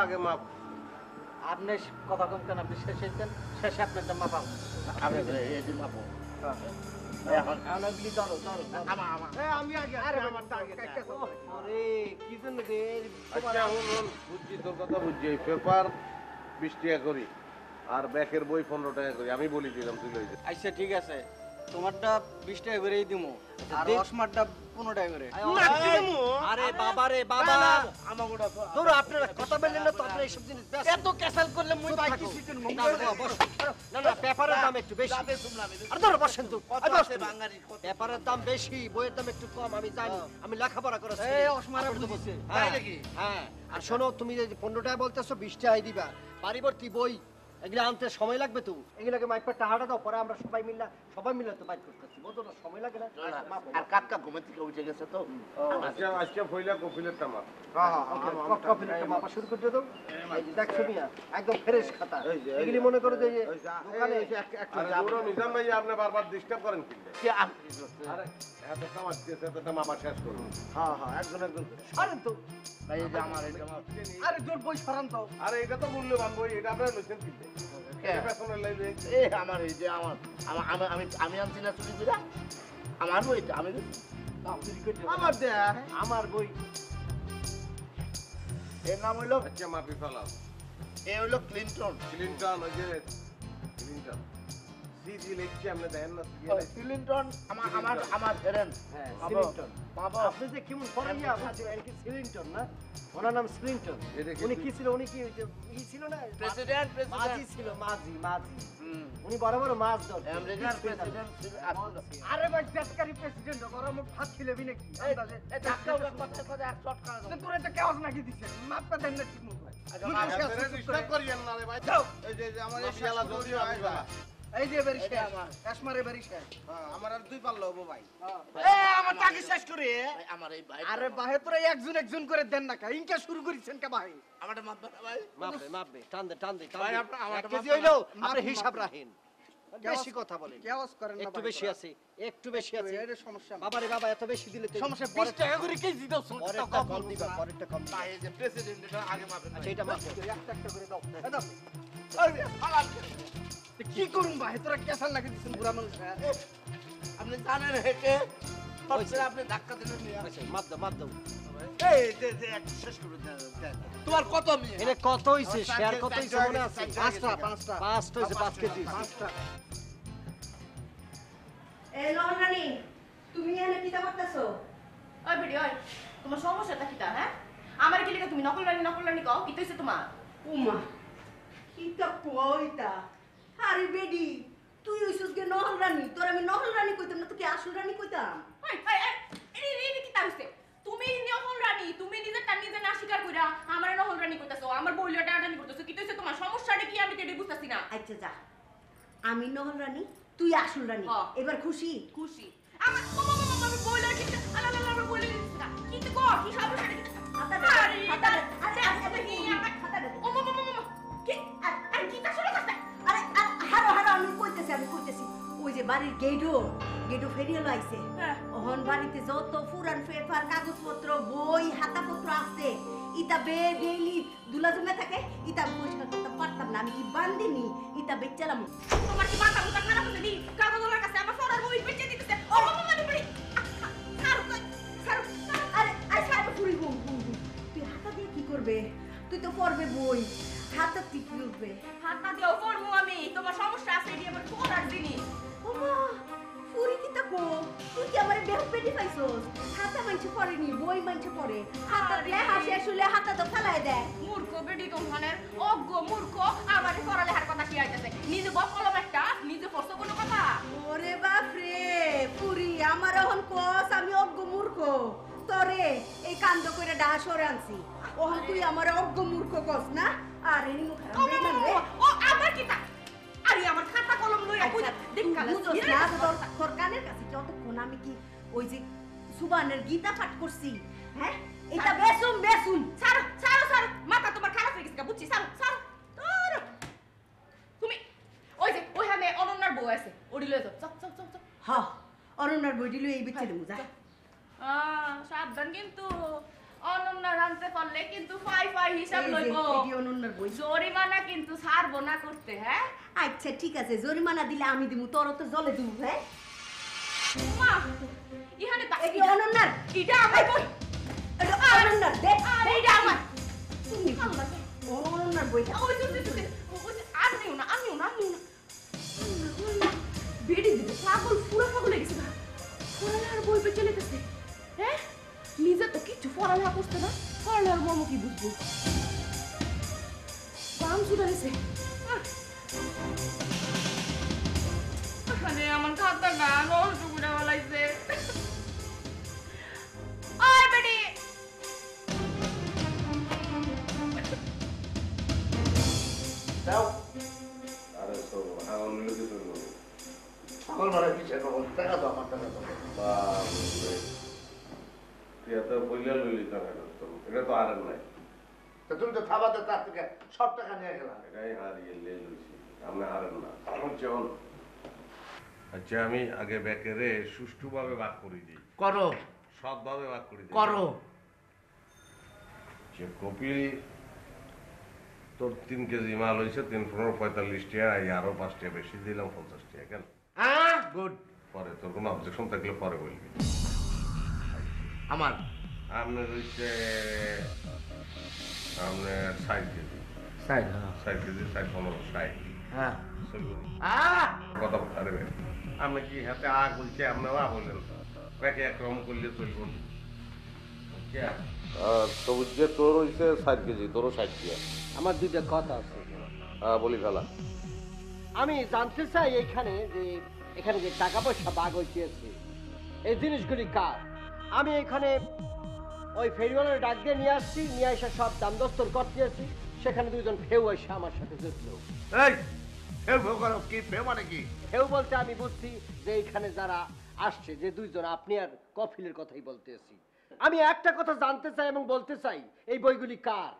আগে মাপ আপনি কথা কম কেন আপনি শেষে দেন শেষে আপনি একটা মাপাও আপনি এই যে মাপো এখন অনেকগুলি ধরো আমি আগে আরে আমার আগে আরে কি জন্য রে আচ্ছা হুন বুঝছি তোর কথা বুঝছি এই পেপার 20 টাকা করি আর ব্যাকের বই 15 টাকা করি আমি বলি দিলাম তুই লই যা আচ্ছা ঠিক আছে তোমারটা 20 টাকা করেই দিমু আর অসমারটা 15 টাকা করে। আরে বাবা রে বাবা ধরো আপনারা কথা বললেন না তো আপনারা এইসব জিনিস এত ক্যাসাল করলে মুই ভাই কি শিখেন না না পেপারের দাম একটু বেশি আর ধরো বসেন তো পেপারের দাম বেশি বইয়ের দাম একটু কম আমি জানি আমি লেখাপড়া করেছি এই অসমারে বুঝিছে তাই নাকি হ্যাঁ আর শোনো তুমি যে 15 টাকা বলতেছো 20 টাকাই দিবা পারিবর্তী বই এগুলো আনতে সময় লাগবে তো এগুলোকে মাইপা টাকাটা দাও পরে আমরা সবাই মিলে তো বাইট করতেছি বুঝো না সময় লাগে না আর কাকা ঘুমে থেকে উঠে গেছে তো আজকে ফইলা কপিলের টামা কপিলের মাপা শুরু করে দাও এই যে দেখছো মিয়া একদম ফ্রেশ খাতা এগুলি মনে করো যে দোকানে পুরো নিজাম ভাই আপনি বারবার ডিস্টার্ব করেন কি আরে এত সমাজ দিয়েছে তো মাপা শেষ করুন হ্যাঁ একজন সরেন তো ভাই এই যে আমার আরে জোর বই সরান তো আরে এটা তো মূল্যবান বই এটা আপনারা লইছেন কি পেছনের লাইবে এই আমার এই যে আমি আনছি না চুরি করে আমার বই আমি আমার দে আমার বই এর নাম হইলো আচ্ছা মাপি ফেলাও এ হইলো ক্লিনটন ওই যে ক্লিনটন সিজি লিখছি আপনি দেখেন না ক্লিনটন আমার ফ্রেন্ড হ্যাঁ সিলিংটন বাবা আপনি যে কেমন করেন না আপনি কি সিলিংটন না ওনার নাম সিলিংটন উনি কি ছিল উনি কি ছিল না প্রেসিডেন্ট মাঝি ছিল মাঝি উনি বড় বড় মাছ ধর আমেরিকার প্রেসিডেন্ট আরে ভাই পেটকারি প্রেসিডেন্ট গরম ভাত খিলেবি নাকি আন্দাজে এই ধাক্কা ওটা কথা এক শট খাওয়া তো তোর এটা কেওস নাকি দিছে মাপটা দেন না ঠিক মতো ডিস্টার্ব করিয়েন না রে ভাই এই যে আমার এই শালা জলদি আইবা এই যে বেরিশা কাশ্মীরে বেরিশা আমার আর 2 পাল্লা হবো ভাই। এই আমার টাকা শেষ করে আমার এই ভাই আরে বাহে তোরা একজন করে দেন না কা ইনকা শুরু করিছেন কা বাহে আমারটা মাপবে না ভাই মাপবে টান দে ভাই, আমার এক কেজি হইলো আপনি হিসাব রাখেন বেশি কথা বলেন কেওস করেন না একটু বেশি আছে এটা সমস্যা বাবারে বাবা এত বেশি দিলে তো সমস্যা 20 টাকা করে কেজি দাও পরেরটা কম দিবা পরেরটা কম দিবা ভাই এই যে প্রেসিডেন্ট এটা আগে মাপবে না আচ্ছা এটা মাপো একটা করে দাও দাও আরে হালাল কি করুম ভাই তোরা কেসাল লাগি দিছেন বুড়া মানুষ আপনি জানেন হেঁটে সবচেয়ে আপনি ধাক্কা দিলেন নিয়ে আচ্ছা মাপ দাও এই যে এক শেষ করে দেন তোমার কত মিয়া এনে কত হইছে শেয়ার কত হইছে মনে আছে পাঁচটা হইছে 5 কেজি এই লহরানি তুমি এনে কি করতেছো ওই ভিডিও ওই তোমার সমস্যাটা কিটা হ্যাঁ আমার কি লিখে তুমি নকল রানী কও কি হইছে তোমার উমা কিটা কইতা আরে বেডি তুই হইছস গে নহল রানী তোর আমি নহল রানী কইতাম না তুই কি আসল রানী কইতাম এই এই কি হইছে তুমি নহল রানী তুমি নিজেরটা নিজে না স্বীকার কইরা আমার নহল রানী কইতাছো আমার বইলটা রানী কইতাছো কি হইছে তোমার সমস্যাটা কি আমি তো এটা বুঝতাছি না আচ্ছা যা আমি নহল রানী তুই আসল রানী এবার খুশি আমার আমি বইলটা ঠিক আলাদা আমার বইলে দিছিনা কি তো কর কি সমস্যাটা কি হাতা দে ও মামা কি আরে কি তা শুরু করতে আরে হারো আমি কইতেছি ওই যে বাড়ির গেডো ফেরিয়ে লাইছে ওহন বাড়িতে যত পুরান পেপার কাগজপত্র বই হাতাপত্র আছে ইটা ডেইলি দুলা জমে থাকে ইটা পরিষ্কার করতে পারতাম না আমি কি বান্দিনি ইটা বেচালাম তোমার কি মাথা মুতা খারাপ হইছে নি কাগজের কাছে আমার পড়ার বই বেচে দিতেছে ও মামা মানে বলি আরে ফুরি ঘুম তুই হাতা দিয়ে কি করবে তুই তো পড়বে বই হাতা কি করবে হাতা দিও পড়মু আমি তোমার সমস্যা আছে এটি আমার পড়ার জিনিস ওমা ফুরি কি তাকো তুই কি আমারে বেহ পেটি পাইছস হাতা মানছে পড়েনি বই মানছে পড়ে হাতা লেখা শেষ হলে হাতা তো ফেলাই দেয় মূর্খ বেডি কোনখানের অজ্ঞ মূর্খ আমারে পড়ালেখার কথা শিখাইতেছে নিজে বকলম একটা নিজে পড়ছো কোনো কথা ওরে বাপ রে ফুরি আমার এখন কস আমি অজ্ঞ মূর্খ তোরে এই কাণ্ড করে ডাহা সরে আনছি ওহন তুই আমার অজ্ঞ মূর্খ কস না আর এই মুখ ও আমার কি তা আরে আমার খাতা কলম লইয়া কই দেখ কালা তোর কানের কাছে যতক্ষণ আমি কি ওই যে সুবানের গীতা পাঠ করছি হ্যাঁ এটা বেসুম ছাড়ো মাথা তোমার খারাপ হয়ে গেছে বুঝছি ছাড়ো তুমি ওই যে ওইখানে অনন্যার বউ আছে ওডি লয়ে যাও চপ হ্যাঁ অনন্যার বইটি লই এই বিচ্ছে দেবো যা সাবধান কিন্তু অনন্যা রানতে পারলে কিন্তু ফাই হিসাব লইব এটি অনন্যার বই জরিমানা কিন্তু ছাড়বো না করতে হ্যাঁ আচ্ছা ঠিক আছে জরিমানা দিলে আমি দিমু তোর তো জলে দিব হ্যাঁ মা ইহানে তা এটি অনন্যার এটা আমার বই এটা অনন্যার দেখ এটা আমার তুমি অনন্যার বইটা ওই আমিও না বেড়ে দিতে পাগল পুরো পাগল হয়ে গেছে না পড়ালেখার বই পেয়ে চলে গেছে হ্যাঁ নিজে তো কিছু পড়ালেখা করতে না পড়ালেখার মর্ম কি বুঝবো বাম শুধারেছে ওখানে আমার খাতা না নষ্ট করে বলাইছে ওই বেটি দাও আরে তো আমার মিলে দিতে হবে আমার মারা কিসের খবর টাকা দাও আমার টাকা দাও বাপরে তুই এত বইলা লইলি টাকা তো এটা তো আর নাই তা তুমি তো থাবাতে তার থেকে সব টাকা নিয়ে গেলাম এটাই হারিয়ে লইছি আমি হারেন না এখন চল আচ্ছা আমি আগে ব্যাকেরে সুষ্ঠুভাবে ভাগ করে দিই করো সৎভাবে ভাগ করে দিই করো যে কপিল তোর 3 কেজি মাল হয়েছে 3-45 টাকা আরো 5 টাকা বেশি দিলাম 50 টাকা কেন গুড পরে তোর কোনো অবজেকশন থাকলে পরে বলবি আমার আপনার হচ্ছে আপনার 60 কেজি 60 কেজি 60-15 হ্যাঁ কথা আরে ভাই আপনি কি হাতে আগ বলছে আপনারা বললেন প্যাকে একরকম করলে চলব সবুজ যে তোর হইছে 60 কেজি তোরও 60 কেজি আমার দুইটা কথা আছে বলি ফেলা আমি জানতে চাই এইখানে যে এখানে যে টাকা পয়সা ভাগ হইছে এই জিনিসগুলি কার আমি এখানে ওই ফেরিওয়ালের ডাক দিয়ে নিয়ে আসছি নিয়ে এসে সব দাম দস্তর করতে আসছি সেখানে দুইজন ফেউ এসে আমার সাথে জুটল এই ফেউ ফেউ করো কি ফেউ মানে কি ফেউ বলতে আমি বুঝছি যে এইখানে যারা আসছে যে দুইজন আপনি আর কফিলের কথাই বলতে আসি আমি একটা কথা জানতে চাই এবং বলতে চাই এই বইগুলি কার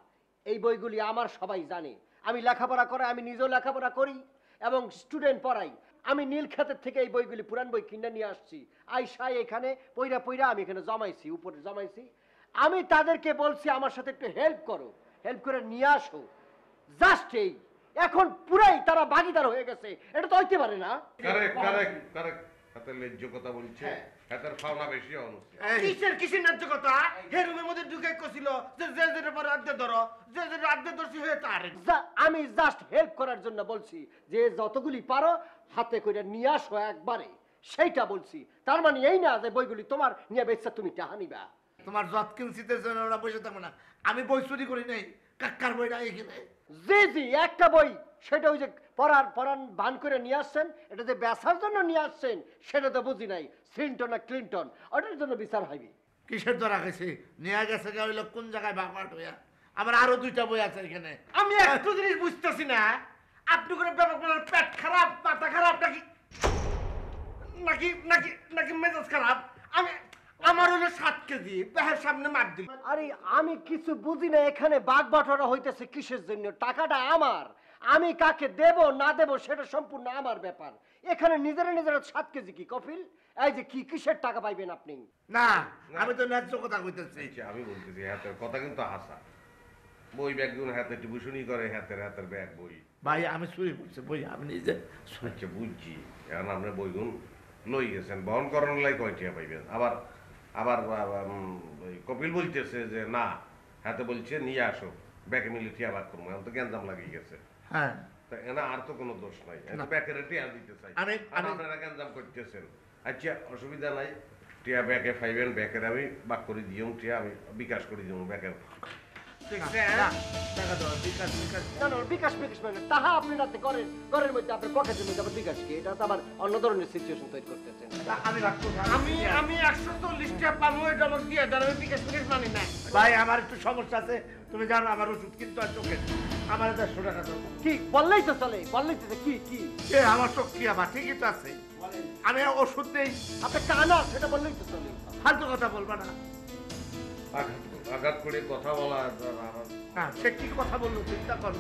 এই বইগুলি আমার সবাই জানে আমি লেখাপড়া করে আমি নিজেও লেখাপড়া করি এবং স্টুডেন্ট পড়াই আমি নীলক্ষেতের থেকে এই বইগুলি পুরান বই কিনে নিয়ে আসছি আইসাই এখানে পইরা পইরা আমি এখানে জমাইছি উপরে জমাইছি আমি তাদেরকে বলছি আমার সাথে একটু হেল্প করো হেল্প করে নিয়ে আসো জাস্ট এই এখন পুরাই তারা ভাগিদার হয়ে গেছে এটা তো হইতে পারে না কারেক্ট কারেক্ট কারেক্ট হাতে লেজ্জ কথা বলছে হাতের ফাওনা বেশি অনুষ্ঠিত কিসের ন্যায্য কথা হে রুমের মধ্যে ঢুকে কছিল যে যে যে পরে আড্ডে ধরো যে যে আড্ডে ধরছি হয়ে তার আমি জাস্ট হেল্প করার জন্য বলছি যে যতগুলি পারো হাতে করে নিয়ে আসো একবারে সেইটা বলছি তার মানে এই না যে বইগুলি তোমার নিয়ে বেচা তুমি টাহা নিবা তোমার যত কিনছিতে জন্য ওরা বসে থাকবো না আমি বই চুরি করি নাই কাকার বইটা এখানে জি জি একটা বই সেটা ওই যে পড়ান বান করে নিয়ে আসছেন এটা যে বেচার জন্য নিয়ে আসছেন সেটা তো বুঝি নাই সিন্টন না ক্লিন্টন ওটার জন্য বিচার হইবে কিসের ধরা গেছে নিয়ে গেছে গা হইলো কোন জায়গায় বাগমাট হইয়া আমার আরো 2টা বই আছে এখানে আমি একটু জিনিস বুঝতেছি না আপনি করে ব্যাপার পেট খারাপ মাথা খারাপ নাকি নাকি নাকি নাকি মেজাজ খারাপ আমি আমার হলো 7 কেজি পেহের সামনে মার দিল আরে আমি কিছু বুঝি না এখানে বাগ বাটোয়ারা হইতেছে কিসের জন্য টাকাটা আমার আমি কাকে দেব না দেব সেটা সম্পূর্ণ আমার ব্যাপার এখানে নিজেরা 7 কেজি কি কপিল এই যে কি কিসের টাকা পাইবেন আপনি না আমি তো ন্যায্য কথা কইতেছি আমি বলতেছি হাতের কথা কিন্তু হাসা বই ব্যাগগুলো হাতে টিউশনি করে হাতের ব্যাগ বই ভাই আমি চুরি করছি বই আমি নিজে আচ্ছা বুঝছি এখন আপনার বইগুলো লই গেছেন বহন করানোর লাই কয়টিয়া পাইবেন আবার আবার কপিল বলতেছে যে না হাতে বলছে নিয়ে আসো ব্যাকে মিলে টিয়া ভাগ করবো এখন তো গ্যাঞ্জাম লাগিয়ে গেছে হ্যাঁ এনা আর তো কোনো দোষ নাই ব্যাকের টিয়া দিতে চাই আপনারা গ্যাঞ্জাম করতেছেন আচ্ছা অসুবিধা নাই টিয়া ব্যাকে পাইবেন ব্যাকের আমি ভাগ করে দিও টিয়া আমি বিকাশ করে দিও ব্যাকের বিকাশ মানে তাহা আপনি রাতে করেন ঘরের মধ্যে আপনার পকেটের মধ্যে আবার বিকাশ কি এটা তো আবার অন্য ধরনের সিচুয়েশন তৈরি করতেছেন আমি 140 টাকা পাবো এটা আমাকে দিয়ে দেন আমি বিকাশ মানি না ভাই আমার একটু সমস্যা আছে তুমি জানো আমার ওষুধ কিন্তু আর চোখে আমার 150 টাকা দাও কি বললেই তো চলে বললেই তো কি কি এ আমার চোখ কি আবার ঠিকই তো আছে আমি ওষুধ নেই আপনি কানা সেটা বললেই তো চলে ফালতু কথা বলবা না আঘাত করে কথা বলা হ্যাঁ সে কি কথা বললো চিন্তা করো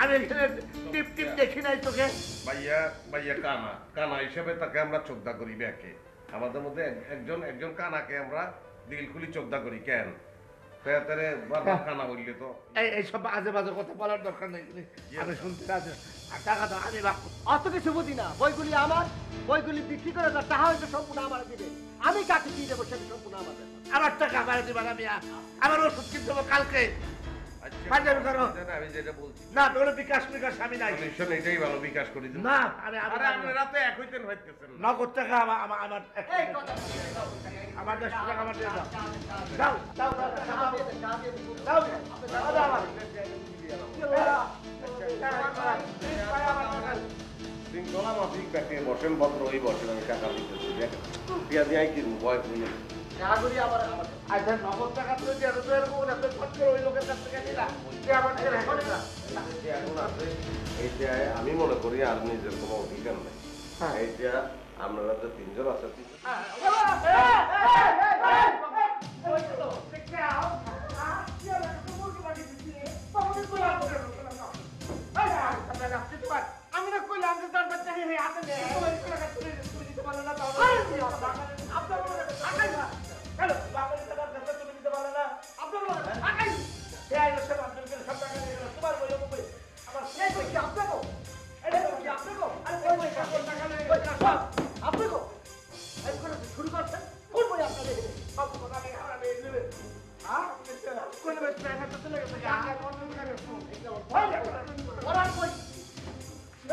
আমি এখানে টিপ টিপ দেখি নাই তোকে ভাইয়া কানা হিসেবে তাকে আমরা চোদ্দা করি ব্যাকে আমাদের মধ্যে একজন কানাকে আমরা দিল খুলি চোদ্দা করি কেন কানা বললে তো এইসব আজে বাজে কথা বলার দরকার নেই আমি শুনতে রাজি টাকা দাও আমি অত কিছু বুঝি না বইগুলি আমার বইগুলি বিক্রি করে তার টাকা হয়তো সম্পূর্ণ আমার দিবে আমি কাকে দিয়ে দেবো সেটা সম্পূর্ণ আমার আমার টাকা আমার দিবেন আমি আমার ওষুধ কিনতে হবে কালকে ফাজলামি করো আমি যেটা বলছি না তোর বিকাশ আমি নাই কমিশন এটাই ভালো বিকাশ করে দিন না আরে আরে আপনারা তো এক হইতেন হইতেছেন নগদ টাকা আমার আমার 10 টাকা আমার দিয়ে দাও দাও শৃঙ্খলা মাফিক ব্যাকে বসেন ভদ্র ওই বসেন আমি টাকা দিতেছি দিয়া দিয়ে কিনবো ভয় করলে আচ্ছা নগদ টাকা তুলে দিয়ে তো এরকম এত খরচ করে ওই লোকের কাছ থেকে নিলা আমার থেকে এখন আছে এইটা আমি মনে করি আর নিজের কোনো অধিকার নেই এইটা আপনারা তো তিনজন আছে আমি না কইলাম যে তার বাচ্চা হে হাতে নে তুমি দিতে পারলে না তাহলে আপনার হ্যালো বাবার টাকা কাছে তুমি দিতে পারলে না আপনার আকাই সে আইলো সব আপনার সব টাকা নিয়ে গেল তোমার বইলো কই আমার সে কই কি আপনাকে এটা কি আপনাকে আরে কই টাকা নিয়ে গেল সব আপনাকে এই করে শুরু করছেন কোন বই আপনাদের সব কথা নিয়ে আমরা নেবে হ্যাঁ কোন বই টাকা তো চলে গেছে আগে মন করে ফোন এটা ভয় লাগে ওরা কই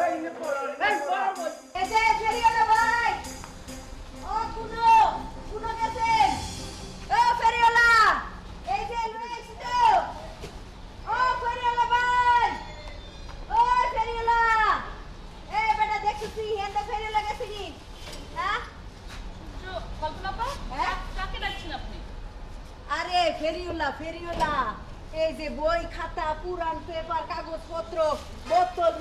এই নে পড়া এই পড়া বই এসে ফেরিও না ভাই ও কুনো গেছেন ও ফেরিওলা এই যে লুইছি তো ও ফেরিওলা ভাই ও ফেরিওলা এ বেটা দেখছি হেন্দা ফেরিওলা গেছে কি হ্যাঁ কল্পনা পা হ্যাঁ কাকে ডাকছেন আপনি আরে ফেরিওলা এই যে বই খাতা পুরান পেপার কাগজপত্র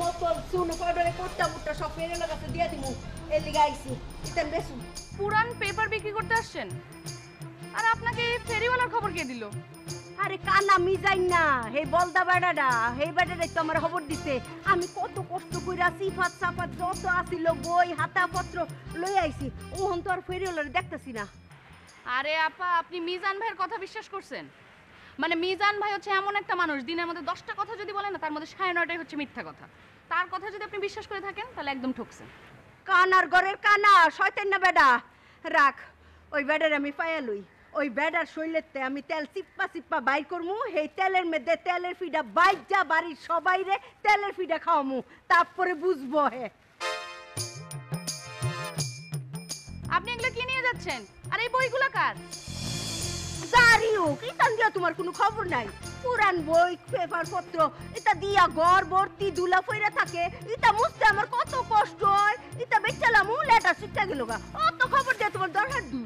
বোতল চুন পাউডারে কোট্টা সব ফেরিওলা কাছে দিয়ে দিমু এই লিগা আইছি ইতেন বেশু পুরান পেপার বিক্রি করতে আসছেন আর আপনাকে ফেরিওয়ালার খবর কে দিল আরে কানা মিজাইন না হে বলদা বেড়াডা হে বেড়াডা তো আমার খবর দিতে আমি কত কষ্ট কইরা সিফাত সাফাত যত আসিল বই হাতাপত্র লই আইছি ওহন তো আর ফেরিওলারে দেখতাছি না আরে আপা আপনি মিজান ভাইয়ের কথা বিশ্বাস করছেন মানে মিজান ভাই হচ্ছে এমন একটা মানুষ দিনের মধ্যে 10টা কথা যদি বলেন না তার মধ্যে 9.5টাই হচ্ছে মিথ্যা কথা তার কথা যদি আপনি বিশ্বাস করে থাকেন তাহলে একদম ঠকছেন কানার ঘরের কানা শয়তান না বেডা রাখ ওই বেডার আমি পায়া লই ওই বেডার শৈলেতে আমি তেল চিপ্পা বাইর করমু সেই তেলের মধ্যে তেলের ফিডা বাইজা বাড়ির সবাইরে তেলের ফিডা খাওয়ামু তারপরে বুঝবো হে আপনি এগুলো কি নিয়ে যাচ্ছেন আর এই বইগুলো কার জারিও কি তান দিয়া তোমার কোনো খবর নাই পুরান বই পেপার পত্র এটা দিয়া ঘর ভর্তি দুলা ফইরা থাকে এটা মুছতে আমার কত কষ্ট হয় এটা বেচালাম লেটার শিখতে গেল গা অত খবর দিয়া তোমার দরকার দু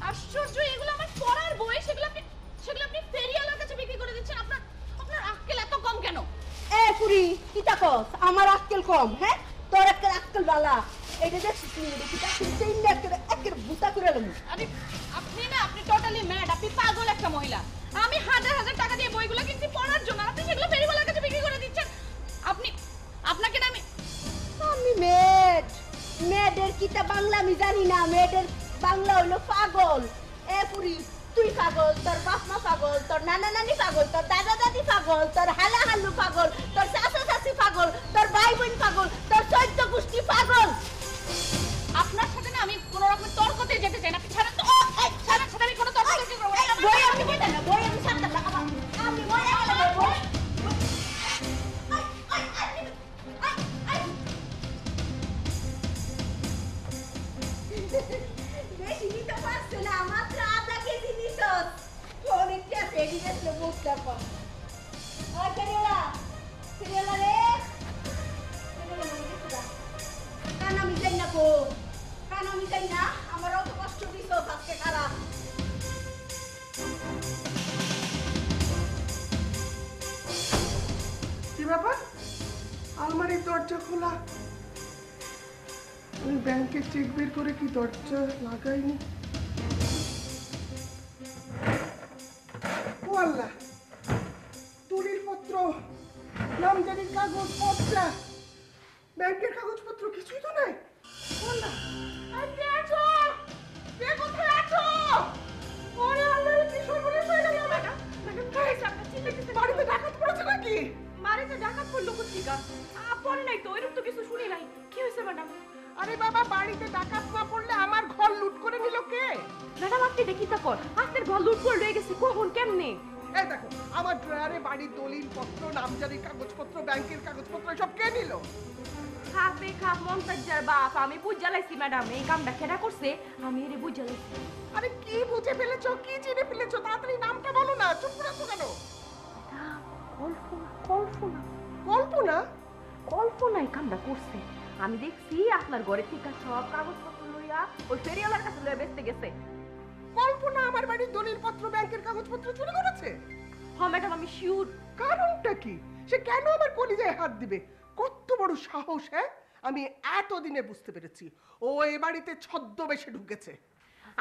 আশ্চর্য এগুলো আমার পড়ার বই সেগুলো আপনি ফেরিওয়ালার কাছে বিক্রি করে দিচ্ছেন আপনার আক্কেল এত কম কেন এ পুরি কিটা কস আমার আক্কেল কম হ্যাঁ তোর আক্কেল বালা এইটা দেখছিস তুই কিটা তুই একের বুতা করে লম আরে আপনি টোটালি ম্যাড আপনি পাগল একটা মহিলা আমি হাজার টাকা দিয়ে বইগুলো কিনছি পড়ার জন্য আপনি সেগুলো ফেরিওয়ালার কাছে বিক্রি করে দিচ্ছেন আপনাকে না আমি মেয়েদের কিতা বাংলা আমি জানি না মেয়েদের বাংলা হইলো পাগল এ পুরি তুই পাগল তোর বাপ মা পাগল তোর নানা নানি পাগল তোর দাদা দাদি পাগল তোর হালা হাল্লু পাগল তোর চাচা চাচি পাগল তোর ভাই বোন পাগল তোর চৈত্য গোষ্ঠী পাগল আপনার সাথে না আমি কোনো রকম তর্কতে যেতে চাই না আপনি ছাড়েন তো ছাড়েন আমি কোনো তর্ক করতে করব না বই আমি কইতা না বই আমি ছাড়তাম না আমি বই বই বেশি নিতে পারছে না মাত্র আধা কেজি নিছস অনেকটা পেডি গেছিল বুঝতে পার আর ফেরিওলা রে কানা মিটাই না কো কানা মিটাই না আমার অত কষ্ট দিছস আজকে খারাপ কি ব্যাপার আলমারির দরজা খোলা আমি ব্যাংকে চেক বের করে কি দরজা লাগাইনি ও আল্লাহ দলিলপত্র নামজারির কাগজপত্র ব্যাংকের কাগজপত্র কিছুই তো নাই আল্লাহ আরে আছো কে কোথায় আছো ওরে আল্লাহ কি সর্বনাশ হয়ে গেল ম্যাডাম বাড়িতে ডাকাত পড়েছে নাকি বাড়িতে ডাকাত পড়লো কোথেকে পড়ে নাই তো এরকম তো কিছু শুনি নাই কি হয়েছে ম্যাডাম আরে বাবা বাড়িতে ডাকাত না পড়লে আমার ঘর লুট করে নিল কে ম্যাডাম আপনি দেখি তা কর আপনার ঘর লুট করে লয়ে গেছে কখন কেমনে এই দেখো আমার ড্রয়ারে বাড়ির দলিল পত্র নামজারির কাগজপত্র ব্যাংকের কাগজপত্র সব কে নিল? খাপে খাপ মন্তাজার বাপ আমি বুঝালাইছি ম্যাডাম এই কামটা কেডা করছে আমি এর বুঝালাইছি। আরে কি বুঝে ফেলেছো, কি চিনে ফেলেছো? তাড়াতাড়ি নামটা বলো না, চুপ করে আছো কেন? কল্পনা কল্পনা কল্পনা? কল্পনাই কামটা করছে। আমি দেখছি আপনার ঘরে থেকে সব কাগজপত্র লইয়া ওই ফেরিওয়ালার কাছে লইয়া বেচতে গেছে। কল্পনা আমার বাড়ির দলিলপত্র ব্যাংকের কাগজপত্র চুরি করেছে? হ্যাঁ ম্যাডাম আমি শিওর। কারণটা কি? সে কেন আমার কলিজায় হাত দিবে? কত বড় সাহস! হ্যাঁ, আমি এতদিনে বুঝতে পেরেছি ও এ বাড়িতে ছদ্মবেশে ঢুকেছে।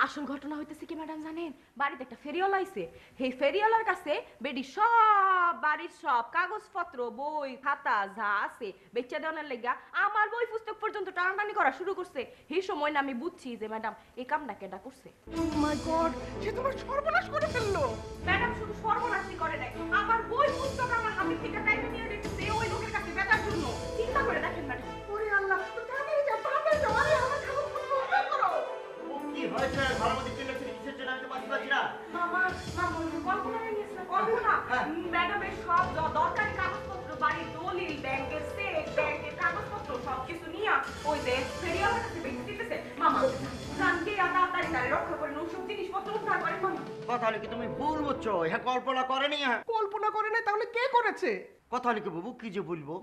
আসল ঘটনা হইতেছে কি ম্যাডাম জানেন, বাড়িতে একটা ফেরিওয়ালা আইছে। সেই ফেরিওয়ালার কাছে বেডি সব বাড়ির সব কাগজপত্র বই খাতা যা আছে বেচা দেওয়ার লেগা আমার বই পুস্তক পর্যন্ত টানাটানি করা শুরু করছে। সেই সময় না আমি বুঝছি যে ম্যাডাম এই কামটা কেডা করছে। ও মাই গড, সে তোমার সর্বনাশ করে ফেললো। ম্যাডাম শুধু সর্বনাশই করে নাই, আমার বই পুস্তক আমার হাতে থেকে টাইমে নিয়ে রেখেছে ওই লোকের কাছে বেচার জন্য। চিন্তা করে দেখেন ম্যাডাম। ওরে আল্লাহ, তাড়াতাড়ি যাও, তাড়াতাড়ি যাও। আরে আমার কাগজপত্র উদ্ধার করো। কি হয়েছে? ভালো মতো চিল্লাচ্ছি কিসের জন্য? আমি তো বুঝতে পারছি না। মামা মামা কল্পনা নিয়েছিল কল্পনা ম্যাডামের সব দরকারি কাগজপত্র বাড়ির দলিল ব্যাংকের চেক ব্যাংকের কাগজপত্র সবকিছু নিয়ে ওই যে ফেরিওয়ালার কাছে বেচে দিতেছে। মামা জানকে তাড়াতাড়ি তারে রক্ষা করেন ওই সব জিনিসপত্র উদ্ধার করেন। মামা কথা হলে কি তুমি ভুল বুঝছো? হ্যাঁ, কল্পনা করেনি। হ্যাঁ, কল্পনা করে না, তাহলে কে করেছে? কথা হলে কি বাবু, কি যে বলবো,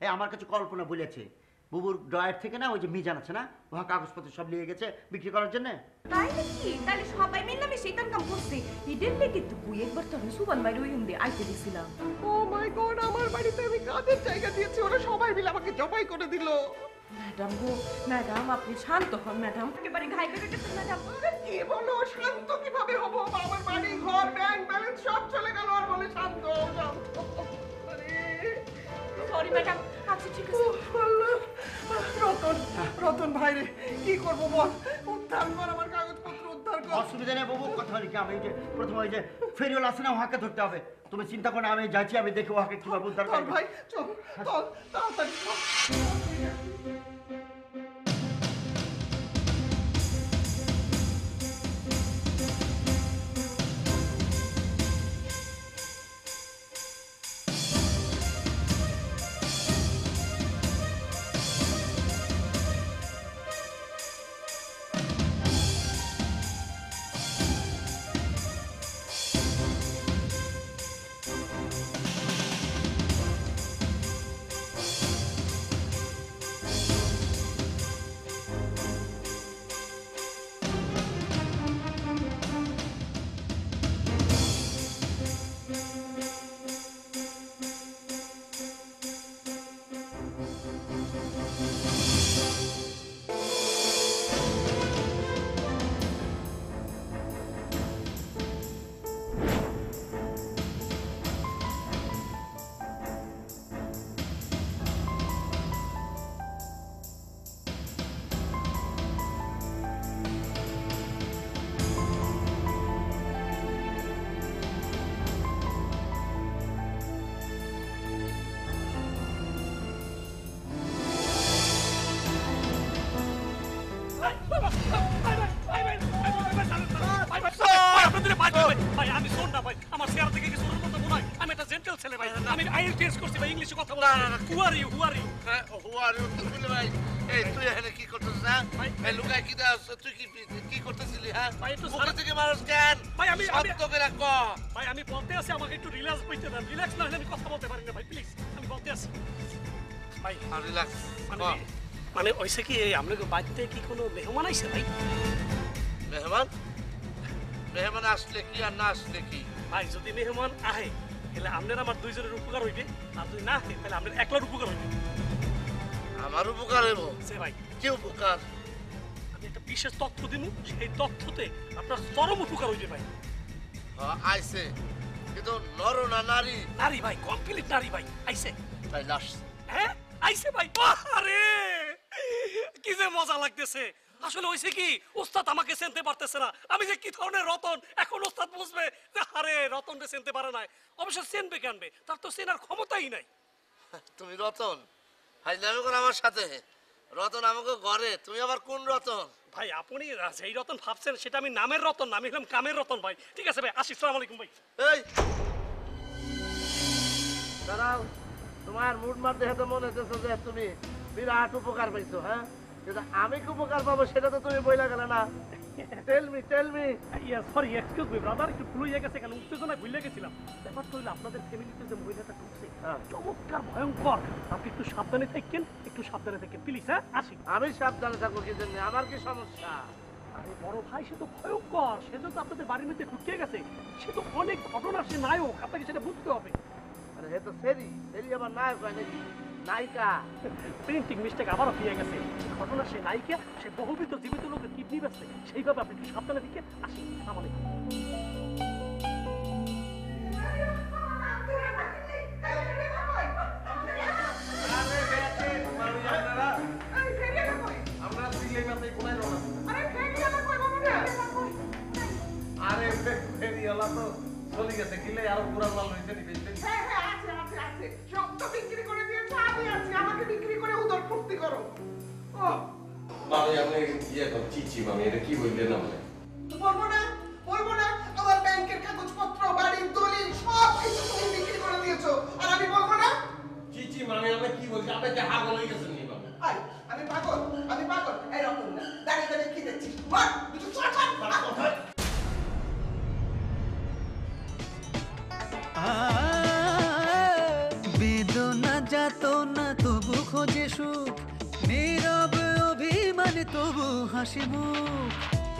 এই আমার কাছে কল্পনা বলেছে বুবুর ড্রয়ার থেকে না ওই যে মিজান আছে না, ওহা কাগজপত্র সব নিয়ে গেছে বিক্রি করার জন্য। তাই নাকি? তাহলে সবাই মিলে আমি সেইখান কাম করছি। ইডেনলে কিন্তু বুই একবার তো আমি সুবান বাইরে ওই হুমদে আইতে দিছিলাম। ও মাই গড, আমার বাড়িতে আমি কাদের জায়গা দিয়েছি, ওরা সবাই মিলে আমাকে জবাই করে দিল। ম্যাডাম গো ম্যাডাম আপনি শান্ত হন ম্যাডাম। একেবারে ঘাই করে গেছেন ম্যাডাম। কি বলো, শান্ত কিভাবে হবো? আমার বাড়ি ঘর ব্যাংক ব্যালেন্স সব চলে গেল আর বলে শান্ত শান্ত। Sorry madam. আচ্ছা ঠিক আছে। রতন, রতন ভাই রে, কি করবো বল? উদ্ধার কর আমার কাগজপত্র, উদ্ধার কর। অসুবিধা নেই বাবু, কথা হলে কি, আমি এই যে প্রথমে ওই যে ফেরিওয়ালা আছে না, ওহাকে ধরতে হবে। তুমি চিন্তা করো না, আমি যাচ্ছি, আমি দেখি ওহাকে কিভাবে উদ্ধার চল করবো। ভাই চল, চল তাড়াতাড়ি চল। মানে ওইসে কি আপনাকে বাড়িতে কি কোনো মেহমান আইছে ভাই? মেহমান? মেহমান আসলে কি আর না আসলে কি? ভাই যদি মেহমান আহে তাহলে আপনার আমার দুইজনের উপকার হইবে, আর যদি না আহে তাহলে আপনার একলার উপকার হইবে। আমার উপকার হইব? সে ভাই কি উপকার? আমি একটা বিশেষ তথ্য দিব, সেই তথ্যতে আপনার চরম উপকার হইবে ভাই। আইছে কিন্তু নর না নারী? নারী ভাই, কমপ্লিট নারী ভাই আইছে। তাই লাশ? হ্যাঁ আইছে ভাই। আরে কি যে মজা লাগতেছে। আসলে হইছে কি, ওস্তাদ আমাকে চিনতে পারতেছে না, আমি যে কি ধরনের রতন। এখন ওস্তাদ বুঝবে যে আরে রতন রে চিনতে পারে নাই। অবশ্য চিনবে কেনবে, তার তো চেনার ক্ষমতাই নাই। তুমি রতন? হাইলামি করো আমার সাথে? রতন আমাকে ঘরে, তুমি আবার কোন রতন? ভাই আপনি যেই রতন ভাবছেন সেটা আমি নামের রতন না, আমি হলাম কামের রতন ভাই। ঠিক আছে ভাই, আসি। আসসালামু আলাইকুম ভাই। এই দাঁড়াও, তোমার মুড মার দেখে তো মনে হচ্ছে যে তুমি বিরাট উপকার পাইছো। হ্যাঁ, যেটা আমি কি উপকার পাবো সেটা তো তুমি বইলা গেলে না। Tell me sorry excuse me brother, একটু ভুল হয়ে গেছে, কেন উত্তেজনায় ভুলে গেছিলাম। ব্যাপারটা হইলো আপনাদের ফ্যামিলিতে যে মহিলাটা ঢুকছে চমৎকার ভয়ঙ্কর, আপনি একটু সাবধানে থাকেন, একটু সাবধানে থাকেন প্লিজ। হ্যাঁ আসি। আমি সাবধানে থাকবো কি জন্য? আমার কি সমস্যা? আরে বড় ভাই, সে তো ভয়ঙ্কর, সে তো আপনাদের বাড়ির মধ্যে ঢুকে গেছে, সে তো অনেক ঘটনার সে নায়ক, আপনাকে সেটা বুঝতে হবে। আরে হে তো সেরি আবার নায়ক হয় নাকি? নায়িকা। প্রিন্টিং মিস্টেক আবারও পেয়ে গেছে, ঘটনা সে নায়িকা, সে বহুবিধ জীবিত লোকের কিডনি বেচছে, সেইভাবে আপনি একটু সাবধানে দিকে আসি। আমাদের আরে ফেরিওয়ালা তো চলে গেছে, কিলে আরো পুরান মাল হয়েছে নি বেচতে। হ্যাঁ আছে সব তো বিক্রি করে দিয়েছে, আমি আছি, আমাকে বিক্রি করে উদর ফুর্তি করো। ও মামি আপনি ইয়ে কর, চিচি মামি, এটা কি বললেন আপনি? বলবো না আমার ব্যাংকের কাগজপত্র, বাড়ির দলিল সব কিছু তুমি বিক্রি করে দিয়েছো, আর আমি বলবো না? চিচি মামি আপনি কি বলছেন? আপনি কি হাগল হয়ে গেছেন নি মামি? আমি পাগল এরকম না, দাঁড়িয়ে কি দেখছিস? বল কিছু কথা বেদনা যাতনা তবু খোঁজে সুখ, নীরব অভিমান তবু হাসি মুখ।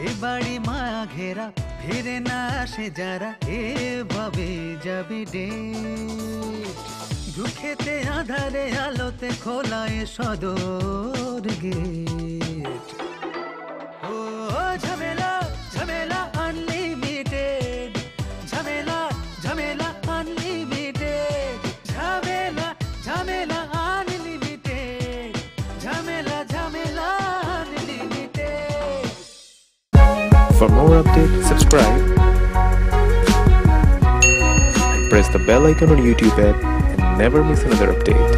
এ বাড়ি মায়া ঘেরা, ফিরে না আসে যারা, এভাবে যাবে ডেট। দুঃখেতে আধারে আলোতে খোলা এ সদর গেট। ও ঝামেলা ঝামেলা আনলিমিটেড, ঝামেলা ঝামেলা আনলিমিটেড, ঝামেলা ঝামেলা আনলিমিটেড, ঝামেলা ঝামেলা unlimited. For more updates, subscribe and press the bell icon on YouTube app and never miss another update.